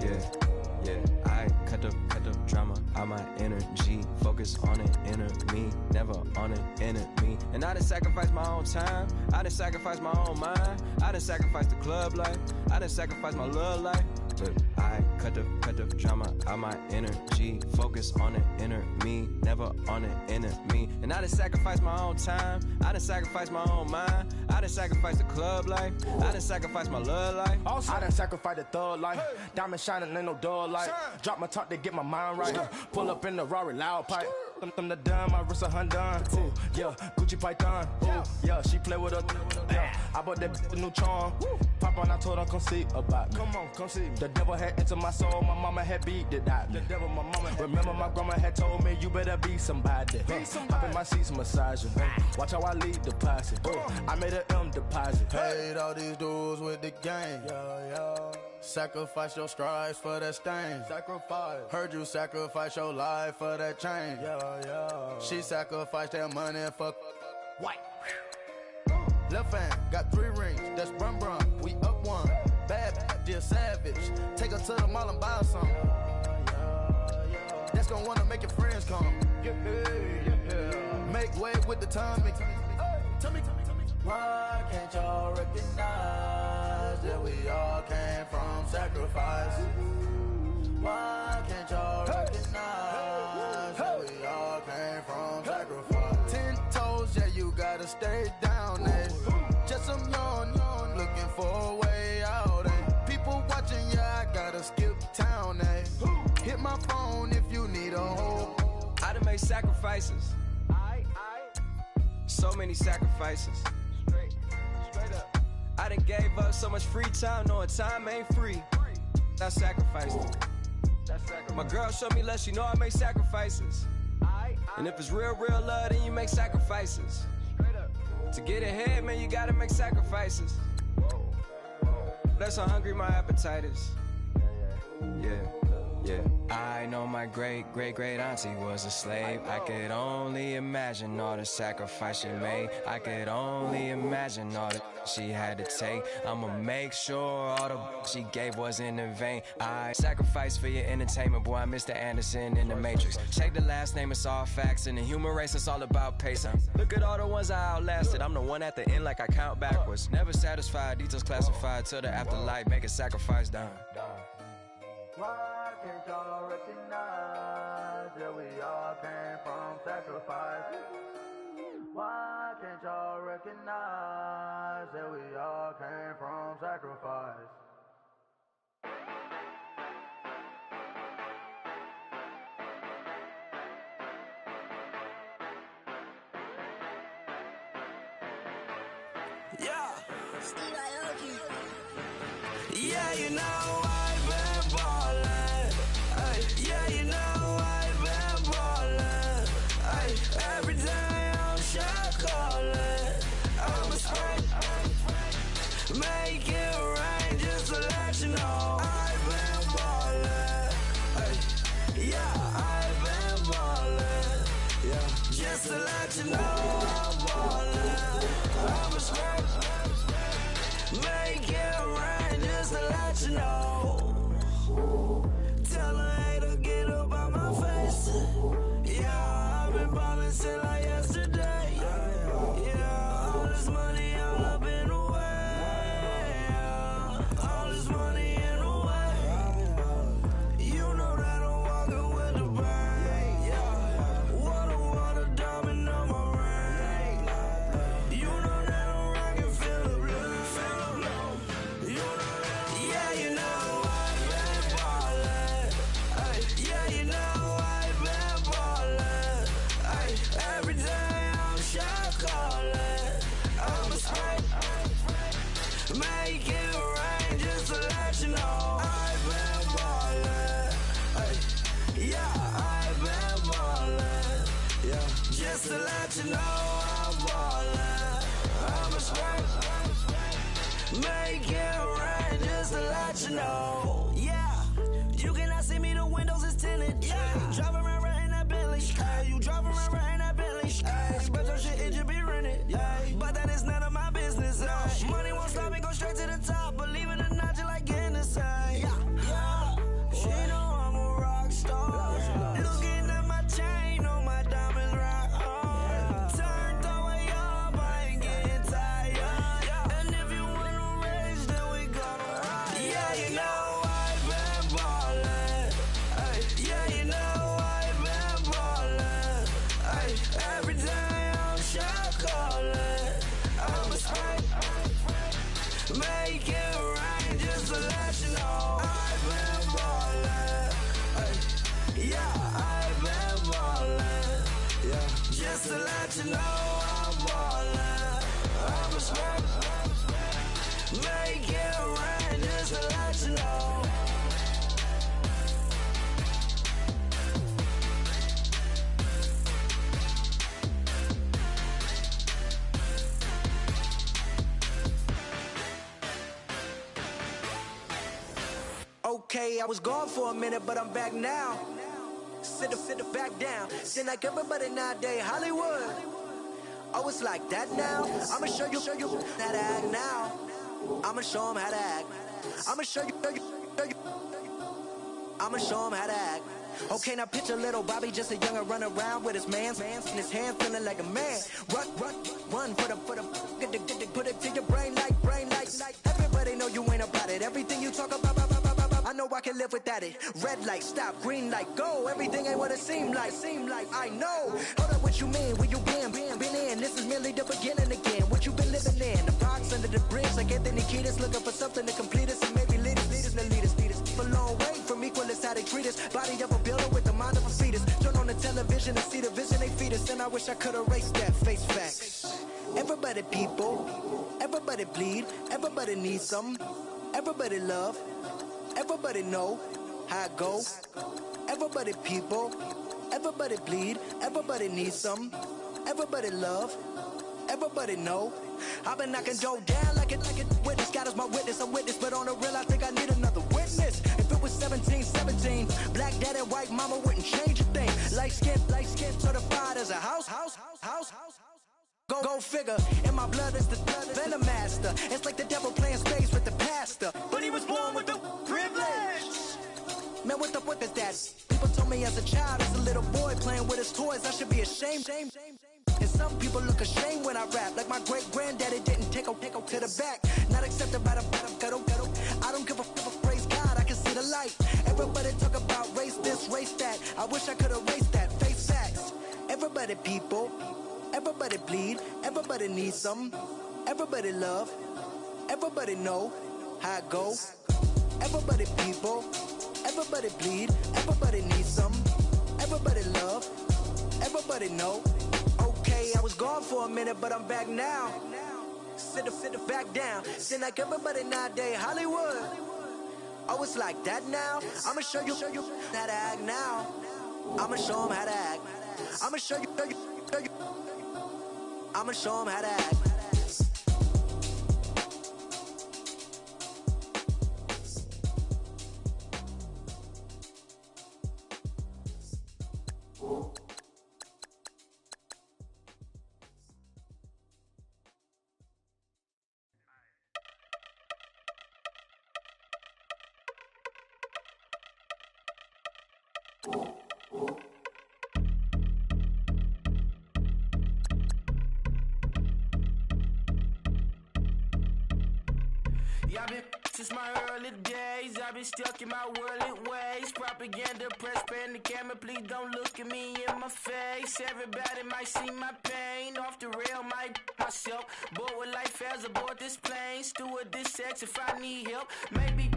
Yeah. I cut the drama out my energy. Focus on an enemy, never on an enemy. And I done sacrificed my own time. I done sacrificed my own mind. I done sacrificed the club life. I done sacrificed my love life. But I cut the drama out my energy. Focus on an enemy, never on an enemy. And I done sacrificed my own time. I done sacrificed my own mind. I done sacrificed the club life. I done sacrificed my love life. Also, I done sacrificed the thug life. Diamond shining, ain't no dull light. Drop my top to get my mind right. Pull up in the Rari loud pipe. Them the dime, my wrist a Hyundai. Ooh, yeah, Gucci Python. Ooh, yeah, she play with her. Yeah, I bought that a new charm. Pop on, I told her come see about me. Come on, come see me. The devil had entered my soul, my mama had beat it out. The devil, my mama. Remember my grandma had told me you better be somebody. Hop in my seats, massaging. Watch how I lead the posse. I made a M deposit. Paid all these dudes with the game. Yeah. Sacrifice your strides for that stain. Sacrifice. Heard you sacrifice your life for that change. Yeah. She sacrificed that money for white. Left hand got 3 rings. That's brum. We up one. Bad, dear savage. Take her to the mall and buy some. That's gonna wanna make your friends come. Yeah. Make way with the timing. Tell me. Why can't y'all recognize that we all came from sacrifice? Why can't y'all recognize that we all came from sacrifice? 10 toes, yeah, you gotta stay down, eh? Just some yawn, looking for a way out, eh? People watching, yeah, I gotta skip town, eh? Hit my phone if you need a hold. I done made sacrifices. So many sacrifices. Straight up. I done gave up so much free time, knowing time ain't free. I sacrificed it. My girl showed me love, she know I make sacrifices. And if it's real, real love, then you make sacrifices. To get ahead, man, you gotta make sacrifices. That's how hungry my appetite is. Yeah. I know my great auntie was a slave. I could only imagine all the sacrifice she made. I could only imagine all the she had to take. I'ma make sure all the she gave wasn't in vain. I sacrificed for your entertainment, boy. I'm Mr. Anderson in the Matrix. Check the last name, it's all facts. In the human race, it's all about pacing. Look at all the ones I outlasted. I'm the one at the end like I count backwards. Never satisfied, details classified till the afterlife. Make a sacrifice down. Why can't y'all recognize that we all came from sacrifice? Why can't y'all recognize that we all came from sacrifice? Yeah. Yeah, you know I've been ballin'. Ay, yeah, you know I've been ballin'. Ay, every day I'm shot callin'. I'm a spray, make it rain just to let you know I've been ballin'. Ay, yeah, I've been Just to let you know I'm ballin'. I'm a scrap. Make it rain just to let you know. Tell a hater get up out my face. Yeah, I've been ballin' since like yesterday. Yeah, all this money all up in the way. All this money in the way. You know that I'm walking with the bank. Water, diamond on my ring. You know that I'm rockin', feel the blue. You know that, yeah, you know I've been ballin'. Ay, yeah, you know I've been ballin'. Ay, every day I'm shot callin'. I'm a spray. Make it rain just to let you know I've been ballin'. Ay, yeah, I've been ballin'. Yeah, just to let you know I'm ballin'. I'm a spray. Make it rain just to let you know. Yeah, you cannot see me, the windows is tinted. Yeah, driving around right in that Bentley. Ay, you driving around right in that Bentley. Ay, but your shit, it just be rented. Ay, but that is none of my business. Ay, money won't stop me, go straight to the top. Believe it or not, you like getting the same. Yeah, she know I'm a rock star. Looking at my chain on my diamonds rock hard. Turned the way up, I ain't getting tired. And if you wanna race, then we gonna ride. Yeah, you know I've been ballin'. Ay, yeah, you know I've been ballin'. Ay, every day I'm shot callin'. I'm a spray. Make it rain just to let you know I've been ballin'. Ay, yeah, I've been ballin'. Yeah, just to let you know I'm ballin'. I'm a spray. Make it rain just to let you know. Okay, I was gone for a minute, but I'm back now. Sit back down. Seem like everybody nowadays, Hollywood. Oh, it's like that now. I'ma show you how to act now. I'ma show 'em how to act. I'ma show you. I'ma show 'em how to act. Okay, now picture little Bobby, just a younger run around with his man's in his hand, feeling like a man. Run for the put it to your brain like. Everybody know you ain't about it. Everything you talk about, I know I can live without it. Red light, stop, green light, go. Everything ain't what it seem like. I know. Hold up, what you mean? Where you been in? This is merely the beginning again. What you been living in? The box under the bridge, like Anthony Kiedis, looking for something to complete us and maybe lead us. A long way from equal is how they treat us. Body of a builder with the mind of a fetus. Turn on the television and see the vision they feed us, and I wish I could erase that. Face facts. Everybody people, everybody bleed, everybody needs some, everybody love, everybody know how it go. Everybody people, everybody bleed, everybody needs some, everybody love, everybody know. I've been knocking Joe down like it witness. God is my witness, I'm witness, but on the real I think I need another witness. If it was 17, black dad and white mama wouldn't change a thing. Light skin, certified as a house. Go figure, in my blood is the venom master. It's like the devil playing space with the pastor, but he was born with the privilege. Man, what the fuck is that? People told me as a child, as a little boy playing with his toys, I should be ashamed. And some people look ashamed when I rap, like my great granddaddy didn't take a to the back. Not accepted by the ghetto. I don't give a praise God, I can see the light. Everybody talk about race this, race that. I wish I could erase that. Face facts. Everybody people. Everybody bleed, everybody needs some, everybody love, everybody know how it go. Everybody people, everybody bleed, everybody needs some, everybody love, everybody know. Okay, I was gone for a minute, but I'm back now. Sit back down. Seem like everybody nowadays, Hollywood. Oh, it's like that now. I'ma show you how to act now. I'ma show 'em how to act. I'ma show you. I'ma show 'em how to act. Y'all been since my early days. I've been stuck in my worldly ways. Propaganda, press, pan the camera. Please don't look at me in my face. Everybody might see my pain. Off the rail, might myself. Bored with life as aboard this plane. Steward this sex if I need help. Maybe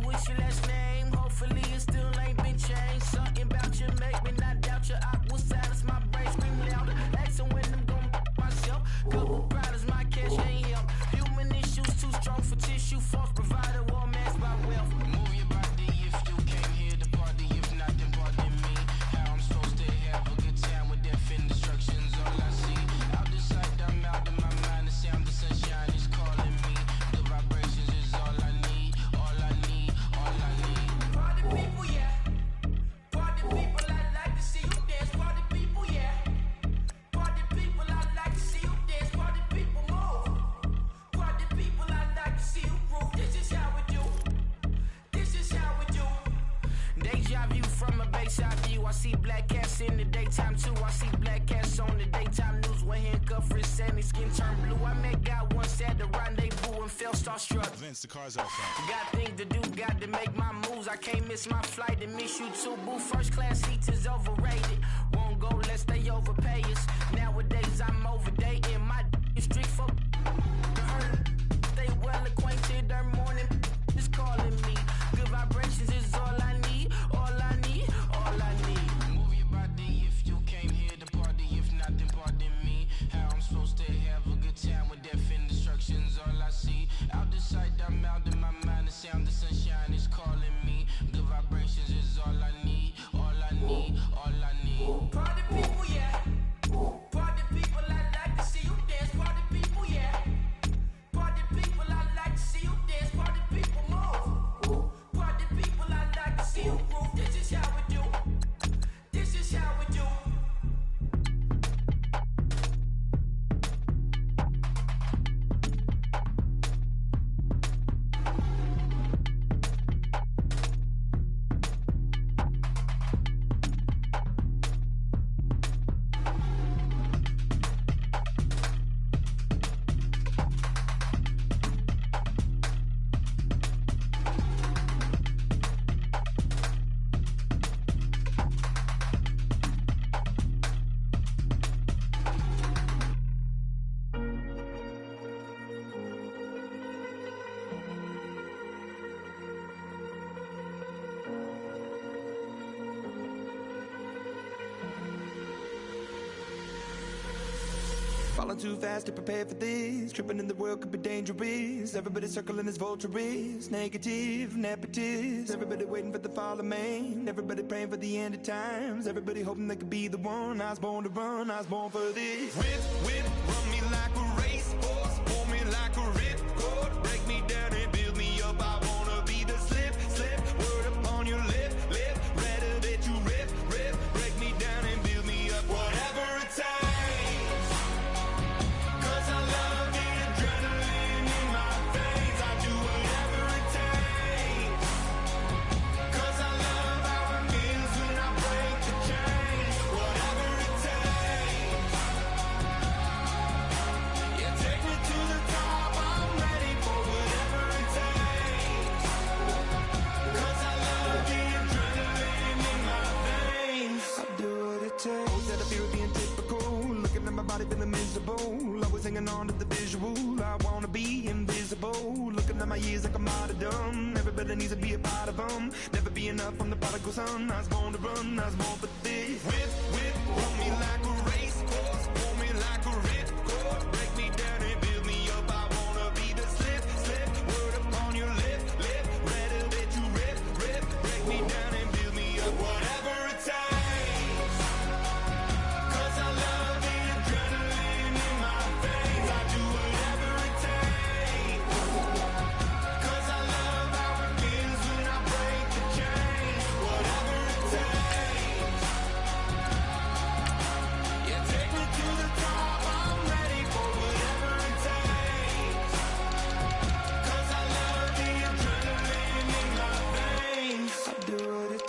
what's your last name? Hopefully it still ain't been changed. Something about you make me not doubt you. I will silence my brain, scream louder. Asking when I'm gon' myself. Couple problems, my cash ain't help. Human issues too strong for tissue. False provider, war mask by wealth. Move your body if you came here to party. If not, then pardon me. How I'm supposed to have a good time with death and destruction's all I see. Out the sight, I'm out of my mind. The sound of sunshine is calling me. The vibrations is all I need. All I need, all I need. Party people, yeah. Party people, I like to see you dance. Party people, yeah. Party people, I like to see you dance. Party people, move. Party people, I like to see you groove. This is how we do. This is how we do. Deja view from a bayside view. I see black cats in the daytime too. I see black cats on the daytime news. When handcuffed, wrist and his skin turned blue. I met God once at the rendezvous and felt starstruck. Vince, the car's outside. Got things to do, got to make my moves. I can't miss my flight and miss you too, boo. First class seats is overrated. Won't go lest they overpay us. Nowadays I'm overdating. My is strict for stay well acquainted. Their morning is calling me. Good vibrations is all I need. All I need, all I need. Move your body if you came here to party. If not, then pardon me. How I'm supposed to have a good time with death and destruction's all I see. Out the sight, I'm out of my mind. The sound of sunshine is calling me. Good vibrations is all I need. All I need, all I need. Party people, yeah. Party people, I like to see you dance. Party people, yeah. Party people, I like to see you dance. Party people, move. Party people, I like to see you groove. This is how we do. This is how we do. Falling too fast to prepare for this. Tripping in the world could be dangerous. Everybody circling as vultures. Negative, nepotist. Everybody waiting for the fall of man. Everybody praying for the end of times. Everybody hoping they could be the one. I was born to run, I was born for this. Whip, run me like a racehorse. Pull me like a ripcord. Break me down and build me up. I wanna be the slip. Word upon your lip. Rather that you rip. Break me down and build me up. Whatever it takes. Feeling miserable, always hanging on to the visual. I wanna be invisible. Looking at my years like I'm martyrdom. Everybody needs to be a part of them. Never be enough from the prodigal son. I was born to run, I was born for this. Whip, run me like a racehorse. Pull me like a ripcord. Break me down and build me up. I wanna be the slip. Word upon your lip. Rather that you rip. Break me down and build me up. Whatever it takes.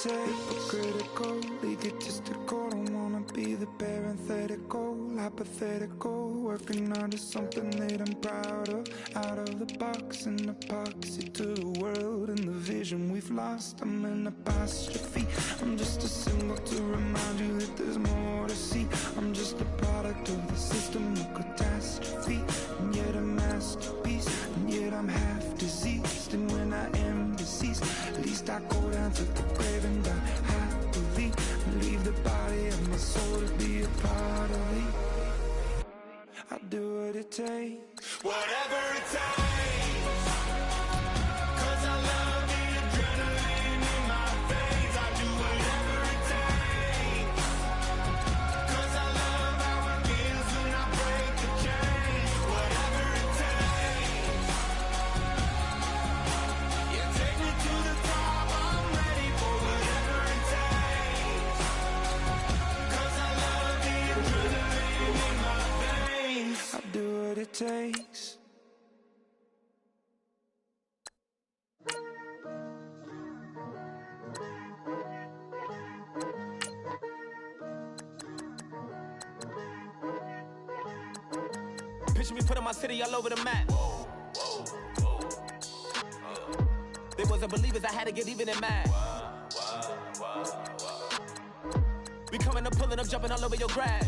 Hypocritical, egotistical, don't wanna be be the parenthetical, hypothetical, working on to something that I'm proud of. Out of the box, an epoxy to the world and the vision we've lost. I'm an apostrophe, I'm just a symbol to remind you that there's more to see. I'm just a product of the system of catastrophe, and yet a masterpiece, and yet I'm half diseased. And when I am deceased, at least I go down to the grave and die happily, and leave the body of my soul to be a part of me. I do what it takes, whatever it takes, 'cause I love the adrenaline in my veins. I do whatever it takes, 'cause I love how it feels when I break the chains. Whatever it takes, yeah, take me to the top, I'm ready for whatever it takes, 'cause I love the adrenaline in my veins. I do what it takes. Picture me putting my city all over the map. They wasn't believers, I had to get even and mad. We coming up, pulling up, jumping all over your grass.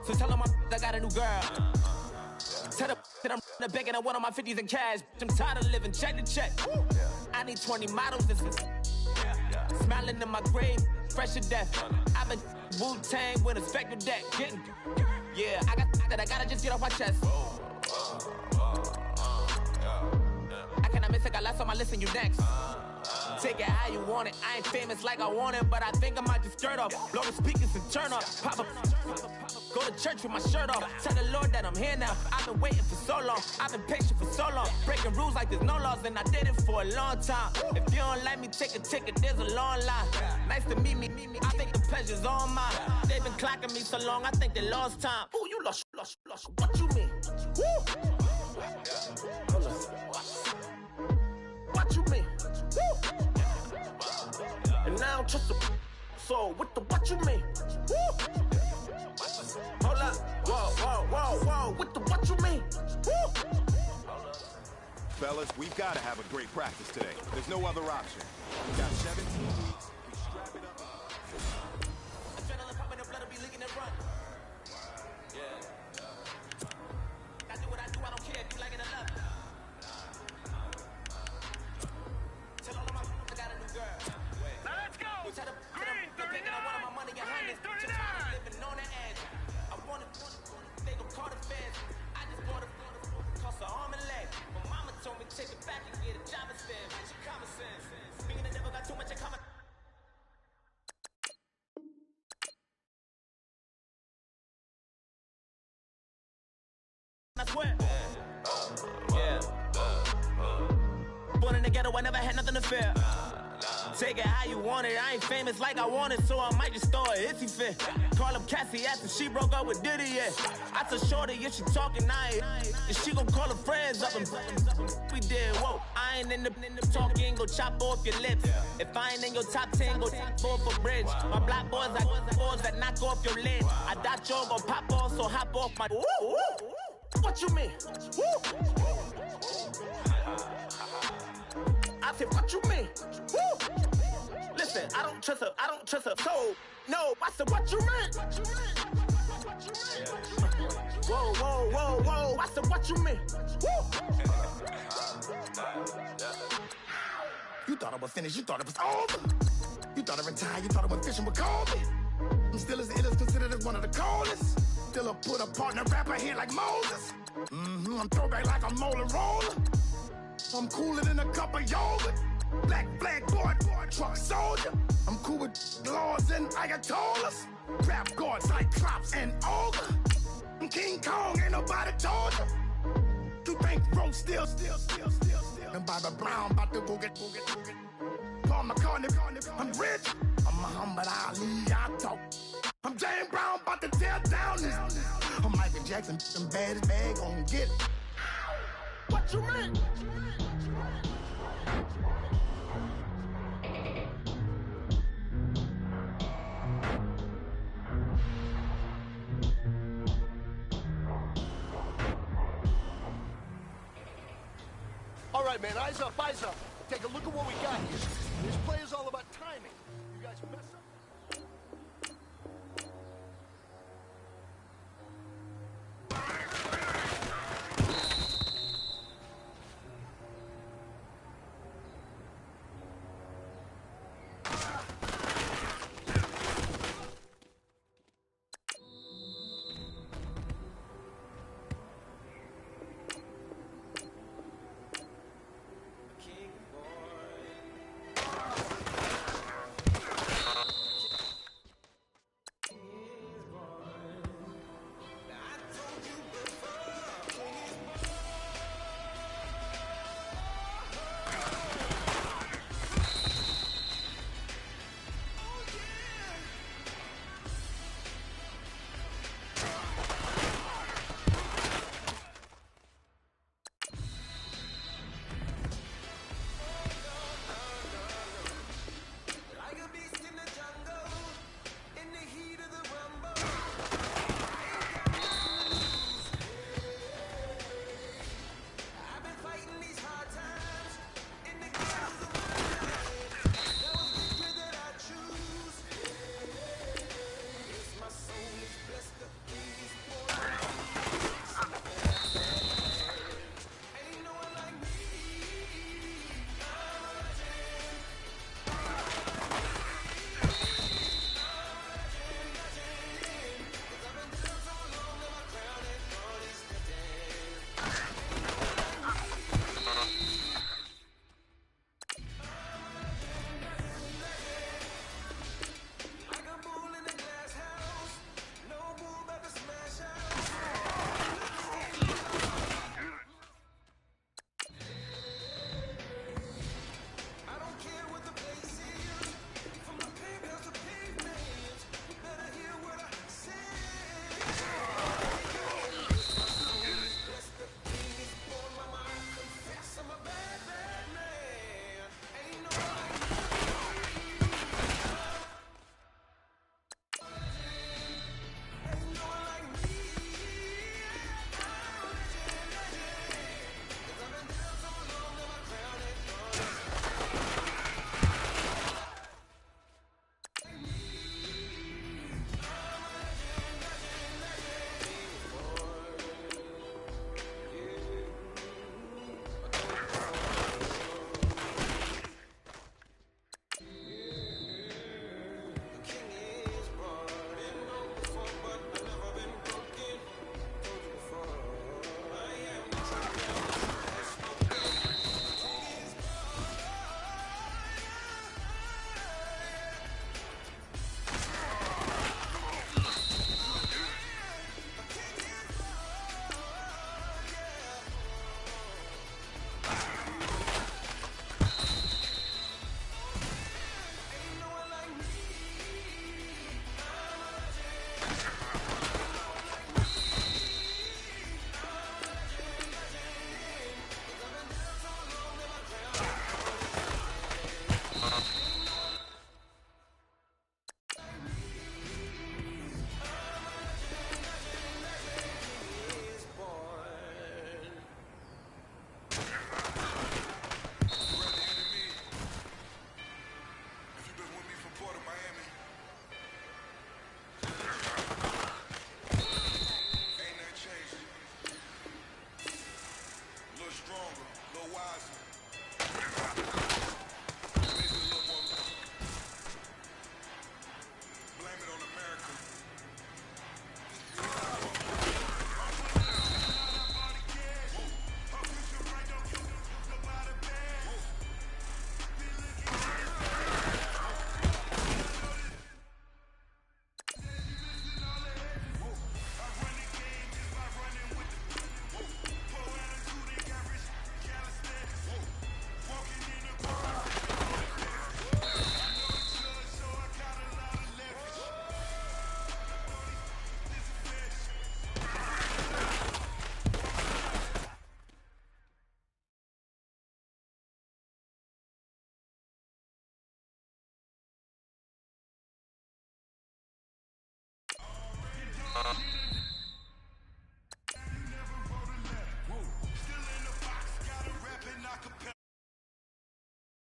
So tell them I got a new girl. Tell them that I'm begging on one of my 50s in cash. I'm tired of living check to check. I need 20 models and smiling in my grave, fresh to death. I've been Wu-Tang with a spectral deck. Yeah, I gotta just get off my chest. I cannot miss it, got last on my list and you next. Take it how you want it, I ain't famous like I want it, but I think I might just skirt off. Blow the speakers and turn up, pop up. Go to church with my shirt off. Tell the Lord that I'm here now. I've been waiting for so long. I've been patient for so long. Breaking rules like there's no laws, and I did it for a long time. If you don't like me, take a ticket. There's a long line. Nice to meet me. I think the pleasure's all mine. They've been clocking me so long. I think they lost time. Ooh, you lost. What you mean? Woo. Hold on. What you mean? Woo. And now I don't trust the. So what you mean? Woo. Hold up, whoa, what you mean? Woo! Fellas, we've got to have a great practice today. There's no other option. We got 17 weeks. We strap it up. Adrenaline pumping, the blood will be leaking and run. Yeah. I do what I do, I don't care if you like it or not. Tell all of my I got a new girl. Now let's go! Green 39! Green 39! Living on the edge. They gon' call the feds. I just bought a cost an arm and leg. My mama told me take it back and get a job instead. Bitch, your common sense. Being I never got too much in common. I swear. Yeah. Born in the ghetto, I never had nothing to fear. Take it how you want it. I ain't famous like I want it, so I might just throw a hissy fit. Call up Cassie after she broke up with Diddy, yeah. I told Shorty if she talking, and she gon' call her friends up and we did, whoa. I ain't in the talking, go chop off your lips. If I ain't in your top 10, go top 4 for bridge. My black boys, I got boys that knock off your lid. I dot your gon' pop off, so hop off my. Woo. What you mean? Woo. I said, what you mean? Woo. Listen, I don't trust her, so, no, I said, what you mean? Whoa, I said, what you mean? Woo! You thought I was finished, you thought it was over. You thought I retired, you thought I went fishing with Kobe. I'm still as ill as considered as one of the coldest. Still a put a partner rapper here like Moses. I'm throwback like a molar roller. I'm cooler than a cup of yogurt. Black flag board, truck soldier. I'm cool with laws and Ayatollahs. Rap gods like Klops and Olga. I'm King Kong, ain't nobody told you. You think road still. And Bobby Brown about to go get. Paul McCartney, I'm rich. I'm Muhammad Ali, I talk. I'm James Brown, about to tear down this. I'm Michael Jackson, them bad as bad, gon' get it. What you mean? right, man. Eyes up, eyes up. Take a look at what we got here. This play is all